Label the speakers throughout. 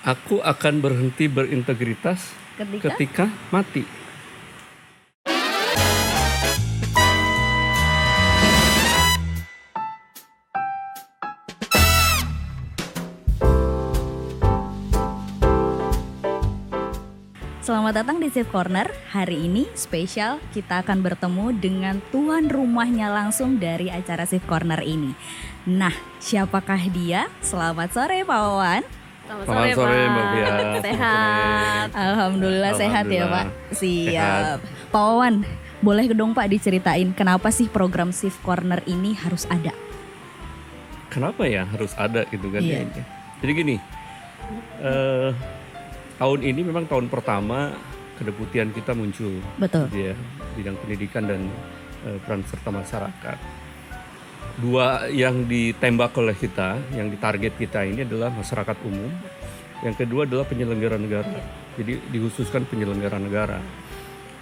Speaker 1: Aku akan berhenti berintegritas ketika mati.
Speaker 2: Selamat datang di Safe Corner. Hari ini spesial, kita akan bertemu dengan tuan rumahnya langsung dari acara Safe Corner ini. Nah, siapakah dia? Selamat sore Pak Wawan.
Speaker 1: Selamat sore Mbak Bia.
Speaker 2: Sehat. Alhamdulillah sehat ya Pak. Siap.
Speaker 1: Sehat.
Speaker 2: Pak Wawan, boleh dong Pak diceritain kenapa sih program Safe Corner ini harus ada?
Speaker 1: Kenapa ya harus ada gitu kan?
Speaker 2: Iya.
Speaker 1: Jadi gini, tahun ini memang tahun pertama kedeputian kita muncul.
Speaker 2: Betul.
Speaker 1: Dia bidang pendidikan dan peran serta masyarakat. Dua yang ditembak oleh kita, yang ditarget kita ini adalah masyarakat umum. Yang kedua adalah penyelenggara negara. Jadi dikhususkan penyelenggara negara.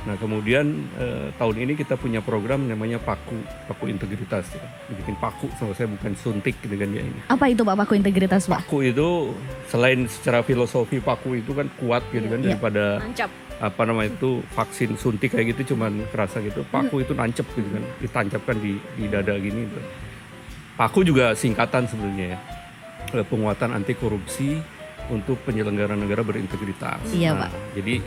Speaker 1: Nah kemudian tahun ini kita punya program namanya Paku Integritas. Ya. Dibikin paku, sama saya bukan suntik gitu kan ya ini.
Speaker 2: Apa itu Pak Paku Integritas Pak?
Speaker 1: Paku itu selain secara filosofi paku itu kan kuat gitu kan daripada itu vaksin suntik kayak gitu cuman kerasa gitu. Paku itu nancep gitu kan, ditancapkan di dada gini gitu. Paku juga singkatan sebenarnya ya. Penguatan anti korupsi untuk penyelenggara negara berintegritas.
Speaker 2: Iya Pak.
Speaker 1: Jadi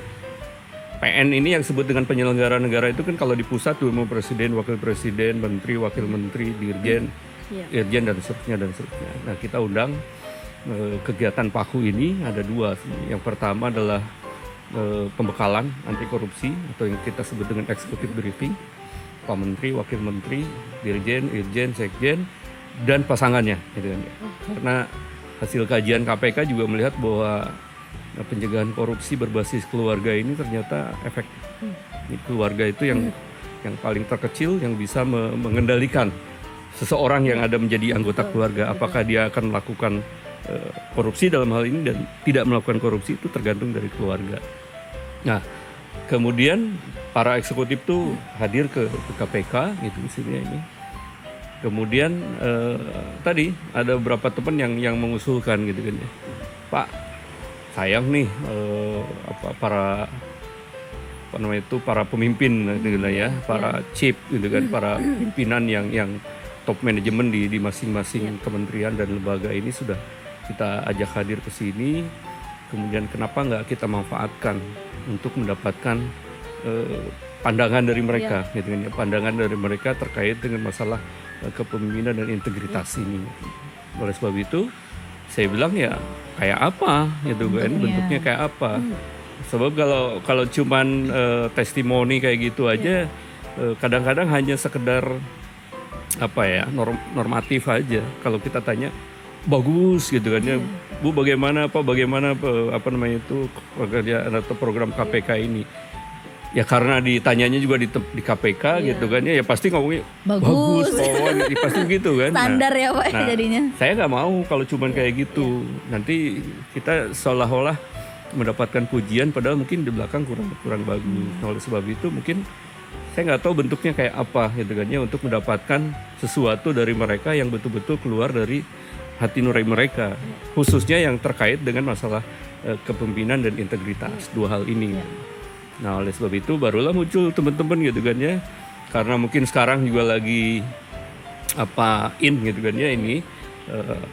Speaker 1: PN ini yang disebut dengan penyelenggara negara itu kan kalau di pusat dulu presiden, wakil presiden, menteri, wakil menteri, dirjen, irjen dan seterusnya. Nah kita undang kegiatan Paku ini ada dua. Yang pertama adalah pembekalan anti korupsi atau yang kita sebut dengan executive briefing, Pak Menteri, Wakil Menteri, Dirjen, Irjen, Sekjen dan pasangannya, gitu kan. Karena hasil kajian KPK juga melihat bahwa pencegahan korupsi berbasis keluarga ini ternyata efektif. Keluarga itu yang paling terkecil yang bisa mengendalikan seseorang yang ada menjadi anggota keluarga. Apakah dia akan melakukan korupsi dalam hal ini dan tidak melakukan korupsi itu tergantung dari keluarga. Nah, kemudian para eksekutif tuh hadir ke KPK gitu misalnya ini. Kemudian tadi ada beberapa teman yang mengusulkan gitu kan ya. Pak, sayang nih para pemimpin gitu lah ya, para chief gitu kan, para pimpinan yang top manajemen di masing-masing kementerian dan lembaga ini sudah kita ajak hadir ke sini. Kemudian kenapa nggak kita manfaatkan untuk mendapatkan pandangan dari mereka, gitu kan ya, pandangan dari mereka terkait dengan masalah kepemimpinan dan integritas ini. Oleh sebab itu, saya bilang ya kayak apa, gitu kan, bentuknya kayak apa. Sebab kalau cuman testimoni kayak gitu aja, kadang-kadang hanya sekedar normatif aja. Kalau kita tanya bagus gitu kan ya, Bu bagaimana pekerjaan atau program KPK ini? Ya karena ditanyanya juga di KPK gitu kan ya pasti ngomongnya bagus pasti gitu kan.
Speaker 2: Standar ya Pak jadinya.
Speaker 1: Saya nggak mau kalau cuman kayak gitu. Nanti kita seolah-olah mendapatkan pujian padahal mungkin di belakang kurang bagus. Nah, oleh sebab itu mungkin saya nggak tahu bentuknya kayak apa gitu kan ya untuk mendapatkan sesuatu dari mereka yang betul-betul keluar dari hati nurani mereka, khususnya yang terkait dengan masalah kepemimpinan dan integritas, dua hal ini. Nah oleh sebab itu barulah muncul teman-teman gitu kan ya, karena mungkin sekarang juga lagi gitu kan ya ini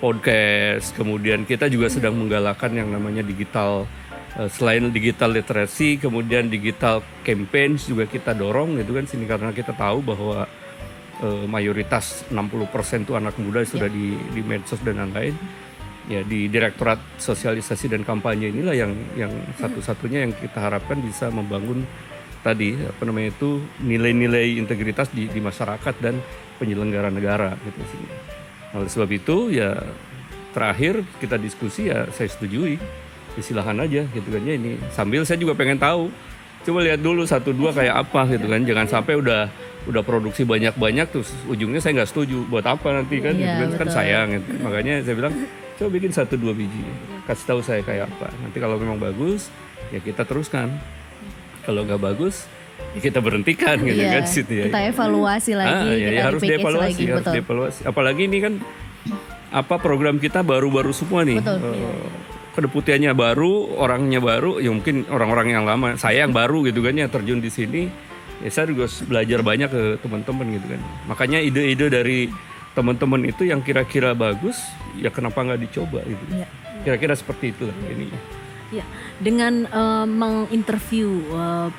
Speaker 1: podcast, kemudian kita juga sedang menggalakkan yang namanya digital, selain digital literasi, kemudian digital campaign juga kita dorong gitu kan sini karena kita tahu bahwa mayoritas 60% itu anak muda sudah di medsos dan lain-lain. Ya di Direktorat Sosialisasi dan Kampanye inilah yang satu-satunya yang kita harapkan bisa membangun tadi nilai-nilai integritas di masyarakat dan penyelenggara negara gitu sih. Oleh sebab itu ya terakhir kita diskusi ya saya setujui. Ya, silakan aja gitu kan ya ini. Sambil saya juga pengen tahu. Coba lihat dulu 1-2 kayak apa gitu kan. Jangan sampai udah produksi banyak-banyak terus ujungnya saya nggak setuju. Buat apa nanti kan?
Speaker 2: Iya,
Speaker 1: gitu kan sayang gitu. Makanya saya bilang coba bikin 1-2 biji, kasih tahu saya kayak apa. Nanti kalau memang bagus, ya kita teruskan. Kalau nggak bagus, ya kita berhentikan gitu kan. Situ, ya.
Speaker 2: Kita evaluasi lagi, kita
Speaker 1: harus dievaluasi,
Speaker 2: lagi,
Speaker 1: dievaluasi. Apalagi ini kan program kita baru-baru semua nih. kedeputiannya baru, orangnya baru, ya mungkin orang-orang yang lama, saya yang baru gitu kan ya terjun di sini, ya saya juga belajar banyak ke teman-teman gitu kan. Makanya ide-ide dari teman-teman itu yang kira-kira bagus, ya kenapa nggak dicoba gitu.
Speaker 3: Iya.
Speaker 1: Kira-kira seperti itulah ini.
Speaker 3: Ya, dengan menginterview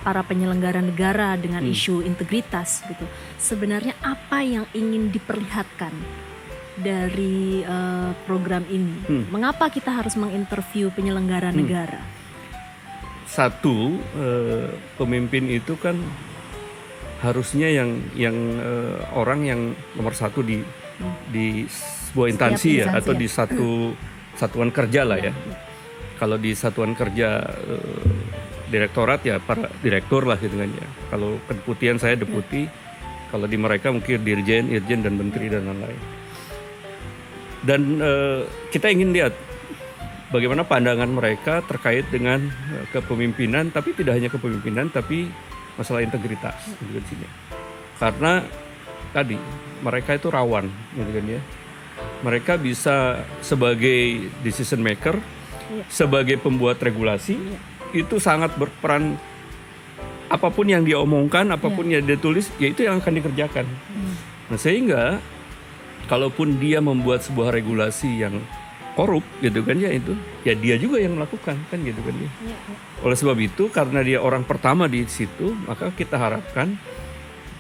Speaker 3: para penyelenggara negara dengan isu integritas gitu, sebenarnya apa yang ingin diperlihatkan dari program ini? Mengapa kita harus menginterview penyelenggara negara?
Speaker 1: Satu, pemimpin itu kan harusnya yang orang yang nomor satu di sebuah instansi ya, atau di satu satuan kerja lah ya. Kalau di satuan kerja direktorat ya para direktur lah gitu kan ya. Kalau kedeputian saya deputi, kalau di mereka mungkin dirjen, irjen dan menteri dan lain-lain. Dan kita ingin lihat bagaimana pandangan mereka terkait dengan kepemimpinan, tapi tidak hanya kepemimpinan, tapi masalah integritas gitu kan sini. Karena tadi mereka itu rawan gitu kan ya. Mereka bisa sebagai decision maker, sebagai pembuat regulasi, itu sangat berperan. Apapun yang dia omongkan, apapun yang dia tulis, ya itu yang akan dikerjakan. Nah sehingga kalaupun dia membuat sebuah regulasi yang korup gitu kan ya, itu ya dia juga yang melakukan kan gitu kan ya. Oleh sebab itu karena dia orang pertama di situ, maka kita harapkan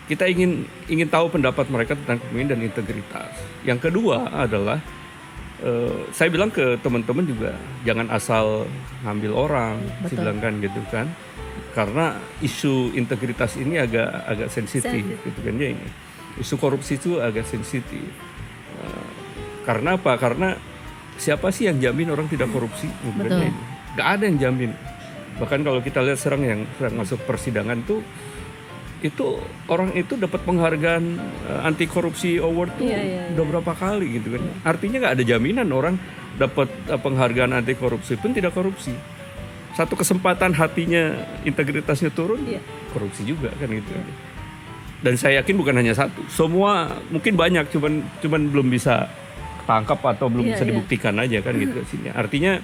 Speaker 1: kita ingin tahu pendapat mereka tentang kepemimpinan dan integritas. Yang kedua adalah saya bilang ke teman-teman juga jangan asal ngambil orang, saya bilang kan gitu kan, karena isu integritas ini agak sensitif gitu kan ya ini. Isu korupsi itu agak sensitif. Karena apa? Karena siapa sih yang jamin orang tidak korupsi? Gitu kan ya ini. Gak ada yang jamin. Bahkan kalau kita lihat sekarang yang masuk persidangan tuh, itu orang itu dapat penghargaan anti korupsi award tuh udah berapa kali gitu kan. Artinya nggak ada jaminan orang dapat penghargaan anti korupsi pun tidak korupsi. Satu kesempatan hatinya integritasnya turun, korupsi juga kan gitu. Dan saya yakin bukan hanya satu, semua mungkin banyak, cuman belum bisa tangkap atau belum bisa dibuktikan aja kan gitu sini. Artinya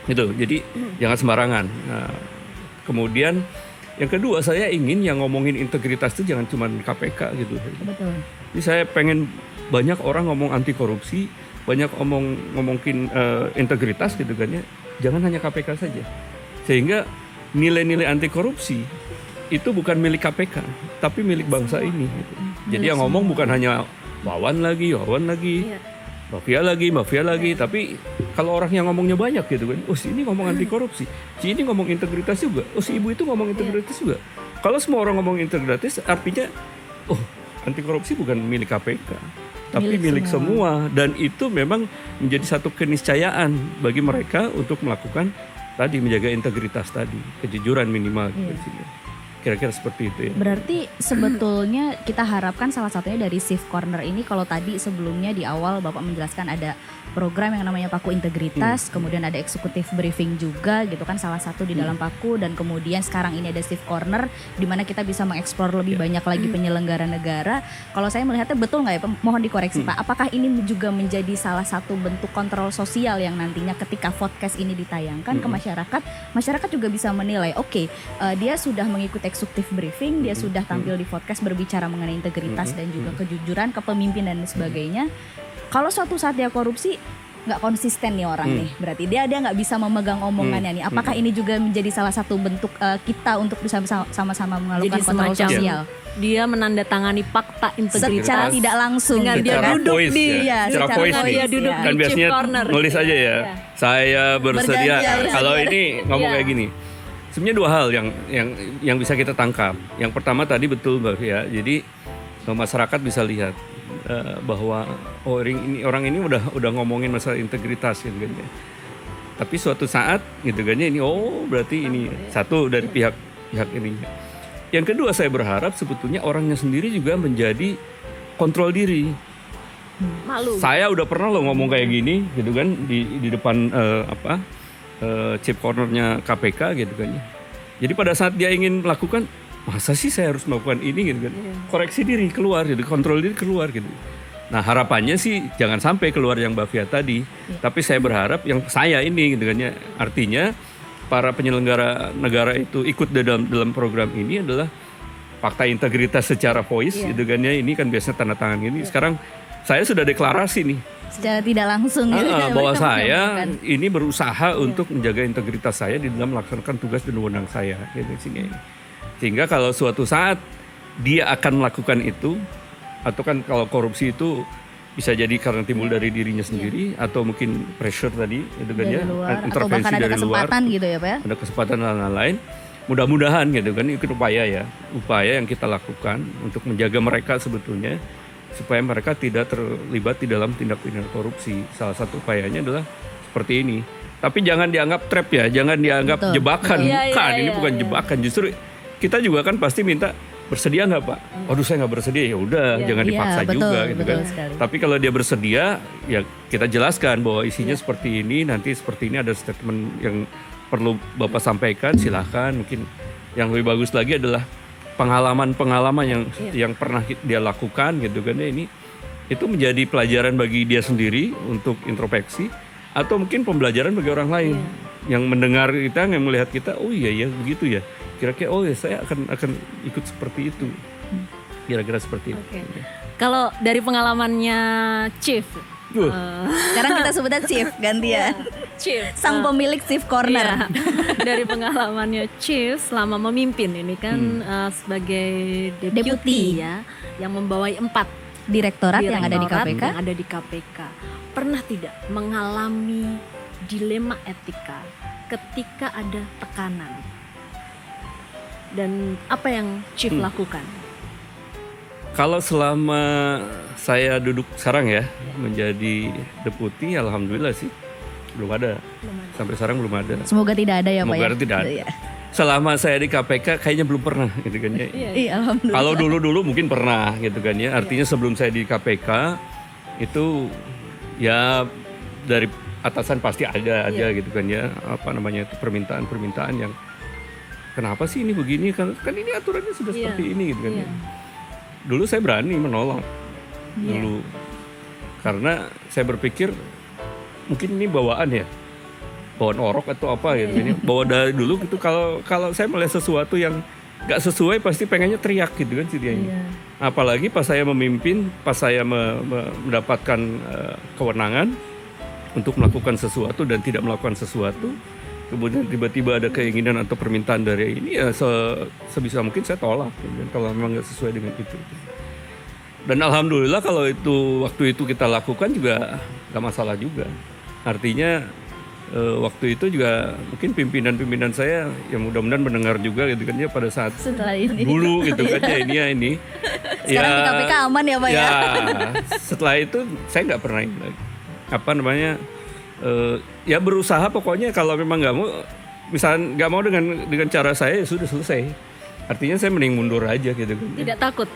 Speaker 1: itu, jadi jangan sembarangan. Nah, kemudian yang kedua, saya ingin yang ngomongin integritas itu jangan cuma KPK gitu.
Speaker 2: Betul.
Speaker 1: Jadi saya pengen banyak orang ngomong anti korupsi, banyak ngomongin integritas gitu kan ya. Jangan hanya KPK saja. Sehingga nilai-nilai anti korupsi itu bukan milik KPK, tapi milik bangsa ini. Gitu. Jadi yang ngomong bukan hanya Wawan lagi. Mafia lagi, tapi kalau orang yang ngomongnya banyak gitu kan, si ini ngomong anti korupsi, si ini ngomong integritas juga, si ibu itu ngomong integritas juga. Kalau semua orang ngomong integritas, artinya anti korupsi bukan milik KPK, tapi milik semua. Dan itu memang menjadi satu keniscayaan bagi mereka untuk melakukan tadi, menjaga integritas tadi, kejujuran minimal gitu. Kira-kira seperti itu ya.
Speaker 2: Berarti sebetulnya kita harapkan salah satunya dari Safe Corner ini, kalau tadi sebelumnya di awal Bapak menjelaskan ada program yang namanya Paku Integritas, kemudian ada eksekutif briefing juga gitu kan, salah satu di dalam Paku, dan kemudian sekarang ini ada Safe Corner di mana kita bisa mengeksplor lebih banyak lagi penyelenggara negara. Kalau saya melihatnya betul nggak ya, mohon dikoreksi Pak, apakah ini juga menjadi salah satu bentuk kontrol sosial yang nantinya ketika podcast ini ditayangkan ke masyarakat juga bisa menilai, dia sudah mengikuti eksekutif briefing, dia sudah tampil di podcast berbicara mengenai integritas dan juga kejujuran, kepemimpinan dan sebagainya. Kalau suatu saat dia korupsi, nggak konsisten nih orang nih, berarti dia nggak bisa memegang omongannya nih. Apakah ini juga menjadi salah satu bentuk kita untuk bisa sama-sama melakukan kontrol sosial?
Speaker 3: Dia menandatangani fakta integritas
Speaker 2: secara tidak langsung
Speaker 3: dengan
Speaker 2: gitu
Speaker 3: dia
Speaker 2: kan?
Speaker 3: duduk di
Speaker 1: secara voice nih.
Speaker 3: Dia duduk
Speaker 1: Kan
Speaker 3: di
Speaker 1: biasanya
Speaker 3: Chief Corner.
Speaker 1: nulis aja ya. Saya bersedia. Kalau ini ngomong kayak gini. Sebenarnya dua hal yang bisa kita tangkap. Yang pertama tadi betul Mbak Fia. Jadi masyarakat bisa lihat bahwa orang ini udah ngomongin masalah integritas gitu kan ya. Tapi suatu saat gitu kan ya, ini berarti ini satu dari pihak ini. Yang kedua, saya berharap sebetulnya orangnya sendiri juga menjadi kontrol diri.
Speaker 3: Malu.
Speaker 1: Saya udah pernah ngomong kayak gini gitu kan di depan Chief Cornernya KPK gitu kan ya. Jadi pada saat dia ingin melakukan, masa sih saya harus melakukan ini gitu kan. Koreksi diri keluar gitu, kontrol diri keluar gitu. Nah harapannya sih jangan sampai keluar yang Mbak Fia tadi. Tapi saya berharap yang saya ini gitu kan ya. Artinya para penyelenggara negara itu ikut dalam program ini adalah fakta integritas secara voice gitu kan ya. Ini kan biasanya tanda tangan ini. Sekarang saya sudah deklarasi nih.
Speaker 2: Secara tidak langsung gitu,
Speaker 1: Bahwa
Speaker 2: mereka
Speaker 1: saya
Speaker 2: menyampaikan.
Speaker 1: ini berusaha untuk menjaga integritas saya di dalam melaksanakan tugas dan wewenang saya gitu, sehingga kalau suatu saat dia akan melakukan itu, atau kan kalau korupsi itu bisa jadi karena timbul dari dirinya sendiri atau mungkin pressure tadi itu kan
Speaker 2: Dari
Speaker 1: ya,
Speaker 2: luar, atau
Speaker 1: intervensi
Speaker 2: bahkan ada
Speaker 1: dari luar,
Speaker 2: kesempatan gitu ya Pak ya.
Speaker 1: ada kesempatan dan lain-lain. Mudah-mudahan gitu kan itu upaya yang kita lakukan untuk menjaga mereka sebetulnya supaya mereka tidak terlibat di dalam tindak pidana korupsi. Salah satu upayanya adalah seperti ini. Tapi jangan dianggap trap ya, jangan dianggap
Speaker 2: Betul,
Speaker 1: jebakan.
Speaker 2: betul.
Speaker 1: Bukan, ini bukan jebakan. Justru kita juga kan pasti minta bersedia nggak Pak? Waduh saya nggak bersedia, ya udah jangan dipaksa
Speaker 2: betul,
Speaker 1: juga gitu
Speaker 2: betul
Speaker 1: kan.
Speaker 2: sekali.
Speaker 1: Tapi kalau dia bersedia, ya kita jelaskan bahwa isinya seperti ini, nanti seperti ini ada statement yang perlu Bapak sampaikan, silahkan. Mungkin yang lebih bagus lagi adalah pengalaman-pengalaman yang pernah dia lakukan gitu kan ya, ini itu menjadi pelajaran bagi dia sendiri untuk introspeksi atau mungkin pembelajaran bagi orang lain yang mendengar kita, yang melihat kita, oh iya ya begitu ya. Kira-kira oh ya saya akan ikut seperti itu. Kira-kira seperti itu.
Speaker 3: Oke. Kalau dari pengalamannya Chief,
Speaker 2: Sekarang kita sebutnya Chief gantian.
Speaker 3: Chief,
Speaker 2: Sang pemilik Chief Corner.
Speaker 3: iya. Dari pengalamannya Chief selama memimpin ini kan sebagai deputi ya, yang membawai 4
Speaker 2: Direktorat yang ada di KPK.
Speaker 3: yang ada di KPK. Pernah tidak mengalami dilema etika ketika ada tekanan? Dan apa yang Chief lakukan?
Speaker 1: Kalau selama saya duduk sekarang ya menjadi deputi, alhamdulillah sih belum ada. Sampai sekarang belum ada.
Speaker 2: Semoga tidak ada ya Pak
Speaker 1: Semoga
Speaker 2: ya.
Speaker 1: tidak ada.
Speaker 2: Iya.
Speaker 1: Selama saya di KPK kayaknya belum pernah gitu kan ya.
Speaker 2: Iya, alhamdulillah.
Speaker 1: Kalau dulu mungkin pernah gitu kan ya. Artinya sebelum saya di KPK itu ya dari atasan pasti ada aja gitu kan ya. Apa namanya itu permintaan-permintaan yang kenapa sih ini begini, kan ini aturannya sudah seperti ini gitu kan ya. Dulu saya berani menolak dulu karena saya berpikir mungkin ini bawaan ya, bawaan orok atau apa gitu kan ya. Bawa dari dulu gitu, kalau saya melihat sesuatu yang nggak sesuai pasti pengennya teriak gitu kan sih dia ini. Apalagi pas saya memimpin, pas saya mendapatkan kewenangan untuk melakukan sesuatu dan tidak melakukan sesuatu, kemudian tiba-tiba ada keinginan atau permintaan dari ini, ya sebisa mungkin saya tolak gitu kan, kalau memang nggak sesuai dengan itu. Dan alhamdulillah kalau itu waktu itu kita lakukan juga nggak masalah juga. Artinya waktu itu juga mungkin pimpinan-pimpinan saya yang mudah-mudahan mendengar juga gitu kan ya pada saat
Speaker 2: Setelah ini.
Speaker 1: dulu gitu kan ya ini.
Speaker 2: Sekarang di KPK aman ya Pak ya.
Speaker 1: Setelah itu saya nggak pernah ini lagi. Apa namanya? Ya berusaha pokoknya kalau memang nggak mau, misalnya nggak mau dengan cara saya ya sudah selesai. Artinya saya mending mundur aja gitu kan.
Speaker 3: Tidak takut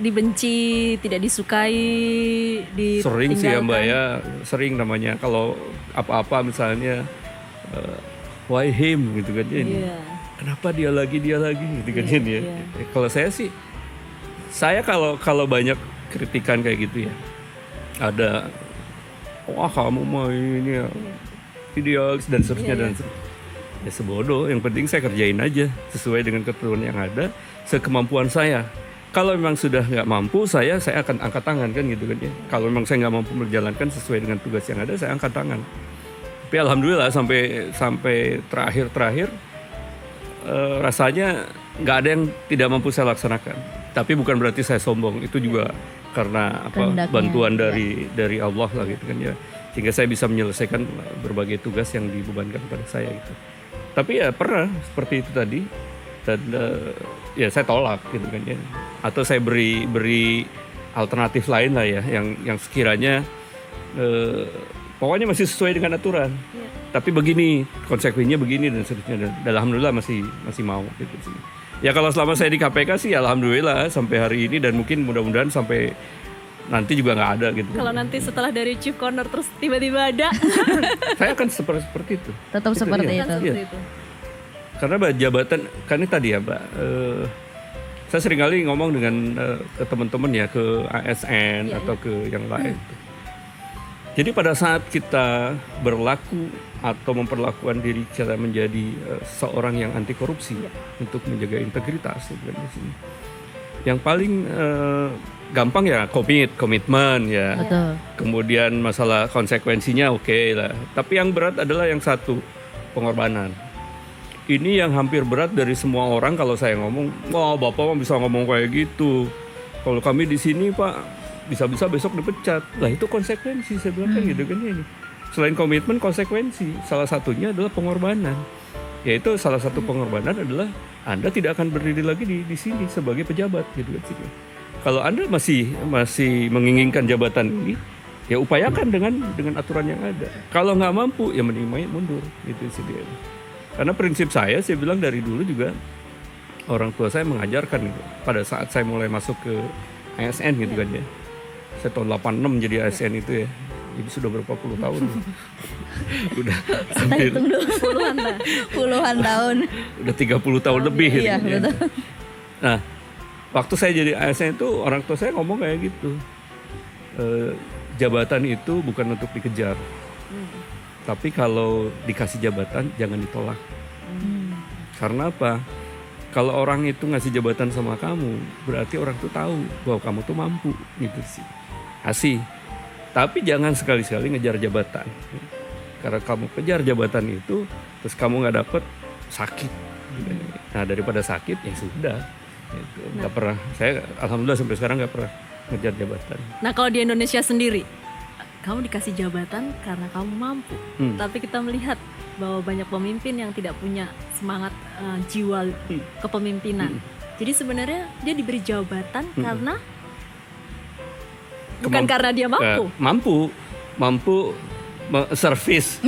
Speaker 3: dibenci, tidak disukai,
Speaker 1: Sering sih ya
Speaker 3: ditinggalkan?
Speaker 1: Mbak ya, sering namanya kalau apa-apa misalnya why him gitu kan ya.
Speaker 3: Iya.
Speaker 1: Kenapa dia lagi gitu kan ya. Kalau saya sih, saya kalau banyak kritikan kayak gitu ya, ada wah kamu mau ini ya idealis dan seterusnya dan ya sebodoh, yang penting saya kerjain aja sesuai dengan ketentuan yang ada sekemampuan saya. Kalau memang sudah nggak mampu, saya akan angkat tangan kan gitu kan ya. Kalau memang saya nggak mampu menjalankan sesuai dengan tugas yang ada, saya angkat tangan. Tapi alhamdulillah sampai terakhir rasanya nggak ada yang tidak mampu saya laksanakan. Tapi bukan berarti saya sombong, itu juga karena
Speaker 2: Kehendaknya,
Speaker 1: bantuan dari Allah lah gitu kan ya. Sehingga saya bisa menyelesaikan berbagai tugas yang dibebankan pada saya gitu. Tapi ya pernah seperti itu tadi, dan ya saya tolak gitu kan ya. Atau saya beri alternatif lain lah ya, yang sekiranya pokoknya masih sesuai dengan aturan. Tapi begini, konsekuensinya begini dan seterusnya. Dan alhamdulillah masih mau gitu sih. Ya kalau selama saya di KPK sih alhamdulillah sampai hari ini, dan mungkin mudah-mudahan sampai nanti juga nggak ada gitu.
Speaker 3: Kalau nanti setelah dari Chief Corner terus tiba-tiba ada,
Speaker 1: Saya akan seperti itu.
Speaker 2: Tetap
Speaker 1: Itu,
Speaker 2: seperti
Speaker 1: iya.
Speaker 2: itu.
Speaker 1: Iya.
Speaker 3: seperti itu.
Speaker 1: Karena Mbak, jabatan kan ini tadi ya Mbak, Saya seringkali ngomong dengan ke teman-teman ya, ke ASN atau ke yang lain. Jadi pada saat kita berlaku atau memperlakukan diri kita menjadi seorang yang anti korupsi untuk menjaga integritas, gitu kan, di sini. Yang paling gampang ya komitmen ya.
Speaker 2: Betul.
Speaker 1: Kemudian masalah konsekuensinya oke lah. Tapi yang berat adalah yang satu, pengorbanan. Ini yang hampir berat dari semua orang kalau saya ngomong, wah Bapak bisa ngomong kayak gitu. Kalau kami di sini Pak, bisa-bisa besok dipecat. Lah itu konsekuensi, saya bilang kan gitu kan ini. Selain komitmen, konsekuensi. Salah satunya adalah pengorbanan. Yaitu salah satu pengorbanan adalah Anda tidak akan berdiri lagi di sini sebagai pejabat gitu kan. Kalau Anda masih menginginkan jabatan ini, ya upayakan dengan aturan yang ada. Kalau nggak mampu, ya mending mundur gitu sih dia. Karena prinsip saya bilang dari dulu juga orang tua saya mengajarkan gitu. Pada saat saya mulai masuk ke ASN gitu kan ya. Saya tahun 86 jadi ASN itu ya. Jadi sudah berapa puluh tahun. Udah hampir
Speaker 2: Puluhan tahun.
Speaker 1: Udah 30 tahun lebih gitu.
Speaker 2: Iya,
Speaker 1: Ya.
Speaker 2: betul.
Speaker 1: Nah, waktu saya jadi ASN itu orang tua saya ngomong kayak gitu. Jabatan itu bukan untuk dikejar. Tapi kalau dikasih jabatan jangan ditolak. Karena apa? Kalau orang itu ngasih jabatan sama kamu, berarti orang tuh tahu bahwa kamu tuh mampu gitu sih. Kasih. Tapi jangan sekali-sekali ngejar jabatan. Karena kamu kejar jabatan itu, terus kamu nggak dapet, sakit. Nah daripada sakit ya sudah. Gitu. Nggak pernah. Saya alhamdulillah sampai sekarang nggak pernah ngejar jabatan.
Speaker 3: Nah kalau di Indonesia sendiri, kamu dikasih jabatan karena kamu mampu. Tapi kita melihat bahwa banyak pemimpin yang tidak punya semangat jiwa kepemimpinan. Jadi sebenarnya dia diberi jabatan karena bukan karena dia mampu.
Speaker 1: Mampu servis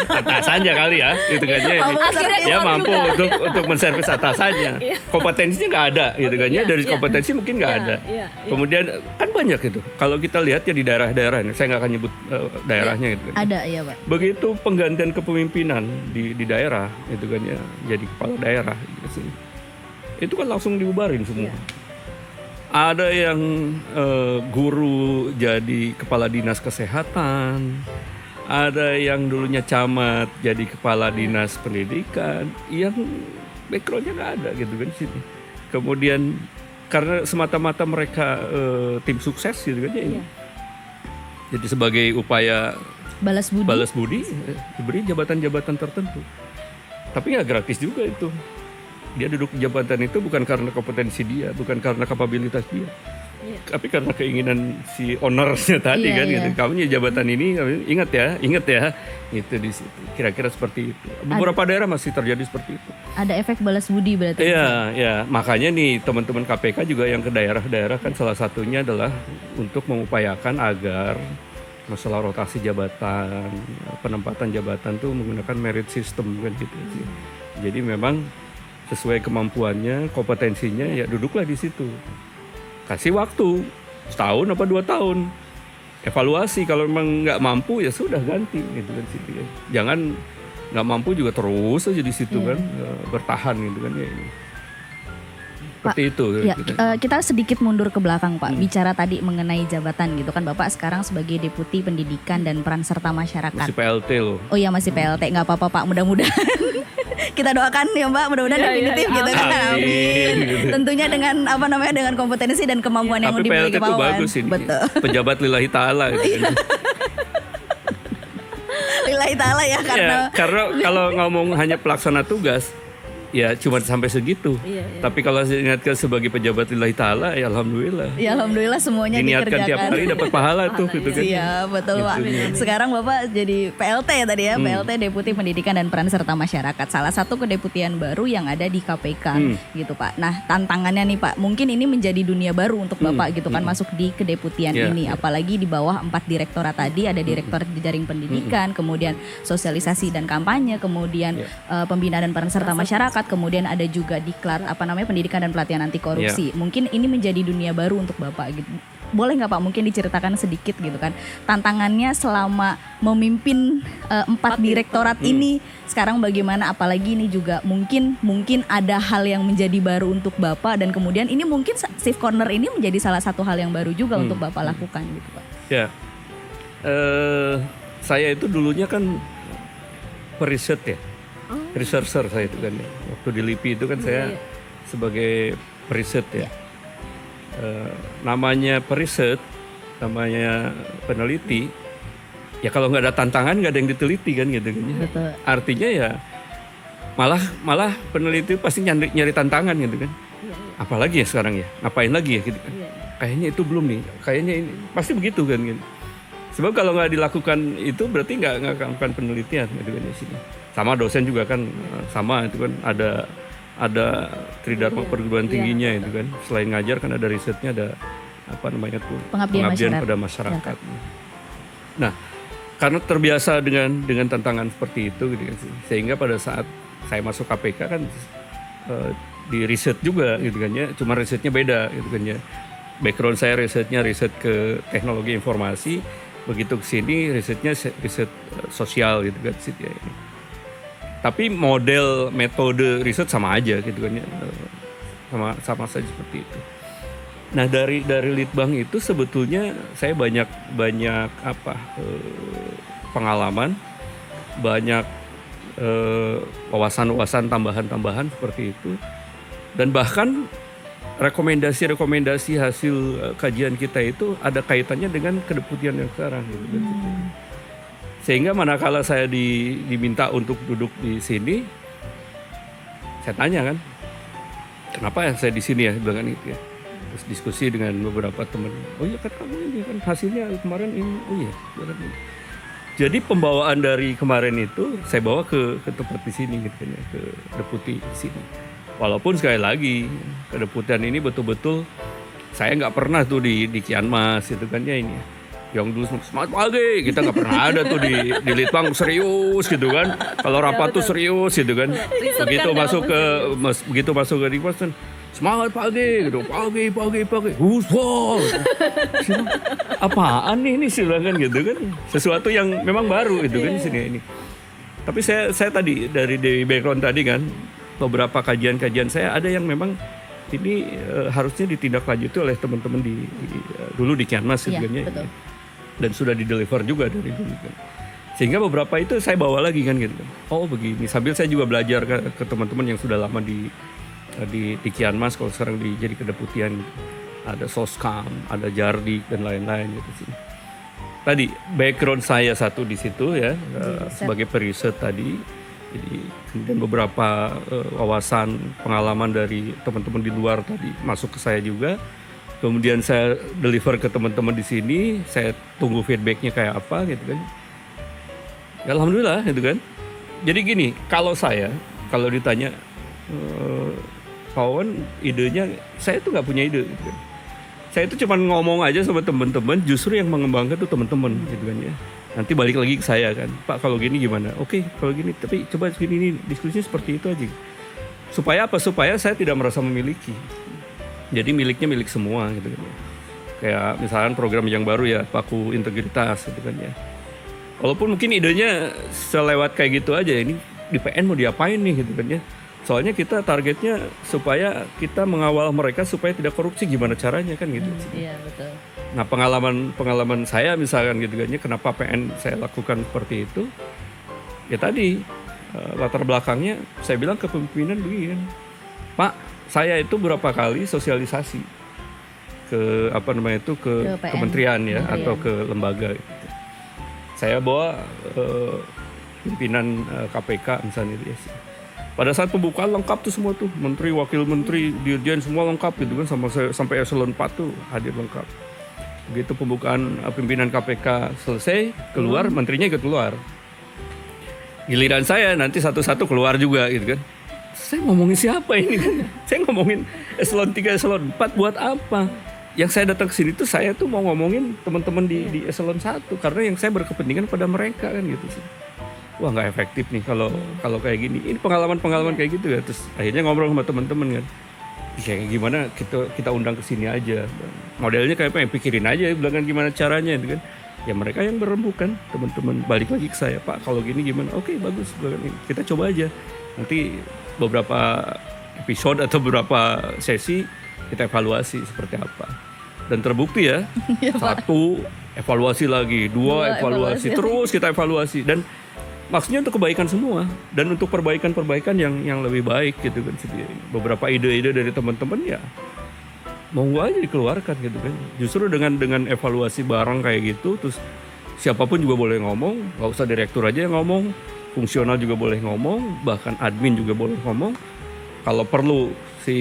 Speaker 1: atasannya kali ya, gitu kan ya. Dia mampu untuk menservis atasannya. Kompetensinya nggak ada, gitu kan ya. Dari kompetensi mungkin nggak ada. Kemudian kan banyak itu. Kalau kita lihat ya di daerah-daerah, saya nggak akan nyebut daerahnya gitu kan.
Speaker 2: Ada ya Pak.
Speaker 1: Begitu penggantian kepemimpinan di daerah, gitu kan ya, jadi kepala daerah, gitu sih. Itu kan langsung dibubarin semua. Ada yang guru jadi kepala dinas kesehatan. Ada yang dulunya camat jadi kepala dinas pendidikan, yang backgroundnya nggak ada gitu kan sini. Kemudian karena semata-mata mereka tim sukses gitu kan ya ini. Jadi sebagai upaya balas budi diberi jabatan-jabatan tertentu. Tapi nggak gratis juga itu. Dia duduk di jabatan itu bukan karena kompetensi dia, bukan karena kapabilitas dia. Tapi karena keinginan si ownernya tadi kan gitu. Kamu jabatan ini ingat ya itu di situ. Kira-kira seperti itu. Beberapa daerah masih terjadi seperti itu.
Speaker 2: Ada efek balas budi berarti.
Speaker 1: Iya. Makanya nih teman-teman KPK juga yang ke daerah-daerah kan salah satunya adalah untuk mengupayakan agar masalah rotasi jabatan, penempatan jabatan tuh menggunakan merit system kan gitu. Jadi memang sesuai kemampuannya, kompetensinya ya duduklah di situ. Kasih waktu setahun apa 2 tahun, evaluasi. Kalau memang nggak mampu ya sudah ganti gitu kan situ ya. Jangan nggak mampu juga terus aja di situ kan bertahan gitu kan ya. Seperti itu.
Speaker 2: Ya, kita sedikit mundur ke belakang Pak. Bicara tadi mengenai jabatan gitu kan, Bapak sekarang sebagai Deputi Pendidikan dan Peran Serta Masyarakat.
Speaker 1: Masih PLT loh.
Speaker 2: Oh iya masih PLT, nggak apa-apa Pak. Mudah-mudahan kita doakan ya Mbak, mudah-mudahan definitif gitu kan. Amin. Tentunya dengan dengan kompetensi dan kemampuan yang dimiliki
Speaker 1: Pak Wawan. Tapi PLT itu bagus ini. Betul. Pejabat lillahi ta'ala gitu kan.
Speaker 2: Lillahi ta'ala ya karena
Speaker 1: kalau ngomong hanya pelaksana tugas ya cuma sampai segitu. Tapi kalau saya ingatkan sebagai pejabat lillahi ta'ala ya alhamdulillah.
Speaker 2: Ya alhamdulillah semuanya
Speaker 1: diniatkan tiap hari dapat pahala tuh gitu kan.
Speaker 2: Iya betul Pak. Sekarang Bapak jadi PLT ya tadi ya, PLT Deputi Pendidikan dan Peran Serta Masyarakat. Salah satu kedeputian baru yang ada di KPK gitu Pak. Nah tantangannya nih Pak, mungkin ini menjadi dunia baru untuk Bapak gitu kan, masuk di kedeputian ini. Apalagi di bawah 4 direktorat tadi, ada direktor jaring pendidikan, kemudian sosialisasi dan kampanye, kemudian pembinaan dan peran serta masyarakat, kemudian ada juga diklat pendidikan dan pelatihan anti korupsi. Mungkin ini menjadi dunia baru untuk Bapak gitu. boleh nggak Pak mungkin diceritakan sedikit gitu kan tantangannya selama memimpin 4 direktorat ini sekarang bagaimana, apalagi ini juga mungkin ada hal yang menjadi baru untuk Bapak dan kemudian ini mungkin Shift Corner ini menjadi salah satu hal yang baru juga untuk Bapak lakukan gitu Pak.
Speaker 1: Ya, saya itu dulunya kan periset ya, researcher saya itu kan ya. Waktu di LIPI itu kan saya sebagai periset ya. Namanya periset, namanya peneliti, ya kalau nggak ada tantangan nggak ada yang diteliti kan gitu kan.
Speaker 2: Betul.
Speaker 1: Artinya ya malah peneliti pasti nyari tantangan gitu kan. Apalagi ya sekarang ya, ngapain lagi ya gitu kan. Kayaknya itu belum nih, kayaknya ini pasti begitu kan gitu. Sebab kalau nggak dilakukan itu berarti nggak akan penelitian gitu kan di sini. Sama dosen juga kan sama itu kan ada tridharma perguruan tingginya itu kan. Selain ngajar kan ada risetnya, ada apa namanya tuh
Speaker 2: Pengabdian
Speaker 1: pada masyarakat. Nah, karena terbiasa dengan tantangan seperti itu gitu kan, sehingga pada saat saya masuk KPK kan di riset juga gitu kan ya. Cuma risetnya beda gitu kan ya. Background saya riset ke teknologi informasi, begitu ke sini risetnya riset sosial gitu kan ya. Tapi model metode riset sama aja gitu kan ya. Sama saja seperti itu. Nah, dari Litbang itu sebetulnya saya banyak pengalaman, banyak wawasan tambahan seperti itu. Dan bahkan rekomendasi hasil kajian kita itu ada kaitannya dengan kedeputian yang sekarang gitu. Sehingga manakala saya diminta untuk duduk di sini, saya tanya kan, kenapa ya saya di sini ya, bilang kan itu ya. Terus diskusi dengan beberapa teman, oh iya kan kamu ini kan hasilnya kemarin ini, oh iya. Jadi pembawaan dari kemarin itu saya bawa ke tempat di sini gitu kan ya, ke deputi di sini. Walaupun sekali lagi kedeputian ini betul-betul saya nggak pernah tuh di Kianmas gitu kan ya ini. Yang dulu semangat pagi kita nggak pernah ada tuh di Litbang serius gitu kan. Kalau rapat tuh serius gitu kan. Begitu masuk ke Litbang semangat pagi gitu, pagi. Husbol. Apaan nih ini silakan gitu kan. Sesuatu yang memang baru gitu kan di sini ini. Tapi saya tadi dari background tadi kan, beberapa kajian saya ada yang memang ini harusnya ditindaklanjuti oleh teman-teman dulu di Kianmas gitu kan ya. Dan sudah dideliver juga dari dulu kan. Sehingga beberapa itu saya bawa lagi kan gitu. Oh begini, sambil saya juga belajar ke teman-teman yang sudah lama di Kianmas, kalau sekarang jadi kedeputian gitu. Ada Soskam, ada Jardik dan lain-lain gitu sih. Tadi background saya satu di situ ya, sebagai periset tadi. Jadi kemudian beberapa wawasan pengalaman dari teman-teman di luar tadi masuk ke saya juga. Kemudian saya deliver ke teman-teman di sini, saya tunggu feedbacknya kayak apa gitu kan. Ya, alhamdulillah gitu kan. Jadi gini, kalau ditanya Pak Wawan idenya, saya tuh nggak punya ide gitu kan. Saya itu cuma ngomong aja sama teman-teman, justru yang mengembangkan tuh teman-teman gitu kan ya. Nanti balik lagi ke saya kan, Pak kalau gini gimana? Oke, kalau gini, tapi coba ini diskusinya seperti itu aja. Supaya apa? Supaya saya tidak merasa memiliki. Jadi miliknya milik semua gitu kan. Kayak misalkan program yang baru ya, Paku Integritas gitu kan ya. Walaupun mungkin idenya selewat kayak gitu aja, ini di PN mau diapain nih gitu kan ya. Soalnya kita targetnya supaya kita mengawal mereka supaya tidak korupsi, gimana caranya kan gitu.
Speaker 2: Iya betul.
Speaker 1: Nah pengalaman saya misalkan gitu kan ya, kenapa PN saya lakukan seperti itu? Ya tadi latar belakangnya saya bilang ke pimpinan begini kan, Pak saya itu berapa kali sosialisasi ke kementerian ya atau ke lembaga gitu. Saya bawa pimpinan KPK misalnya dia sih. Pada saat pembukaan lengkap tuh semua tuh, menteri, wakil menteri, dirjen semua lengkap gitu kan, sampai eselon 4 tuh hadir lengkap. Begitu pembukaan pimpinan KPK selesai, keluar, menterinya ikut keluar. Giliran saya nanti satu-satu keluar juga gitu kan. Saya ngomongin siapa ini kan? Saya ngomongin eselon 3, eselon 4 buat apa? Yang saya datang ke sini tuh saya tuh mau ngomongin teman-teman di eselon 1 karena yang saya berkepentingan pada mereka kan gitu sih. Wah nggak efektif nih kalau kayak gini. Ini pengalaman kayak gitu ya. Terus akhirnya ngobrol sama teman-teman kan. Ya gimana kita undang ke sini aja. modelnya kayak apa, pikirin aja, bilang kan gimana caranya gitu kan. Ya mereka yang berembukan, teman-teman balik lagi ke saya, Pak kalau gini gimana, oke bagus, kita coba aja. Nanti beberapa episode atau beberapa sesi kita evaluasi seperti apa. Dan terbukti ya, satu evaluasi lagi, dua evaluasi, terus kita evaluasi. Dan maksudnya untuk kebaikan semua dan untuk perbaikan-perbaikan yang lebih baik gitu kan. Beberapa ide-ide dari teman-teman ya monggo aja dikeluarkan gitu kan. Justru dengan evaluasi bareng kayak gitu, terus siapapun juga boleh ngomong, nggak usah direktur aja yang ngomong, fungsional juga boleh ngomong, bahkan admin juga boleh ngomong. Kalau perlu si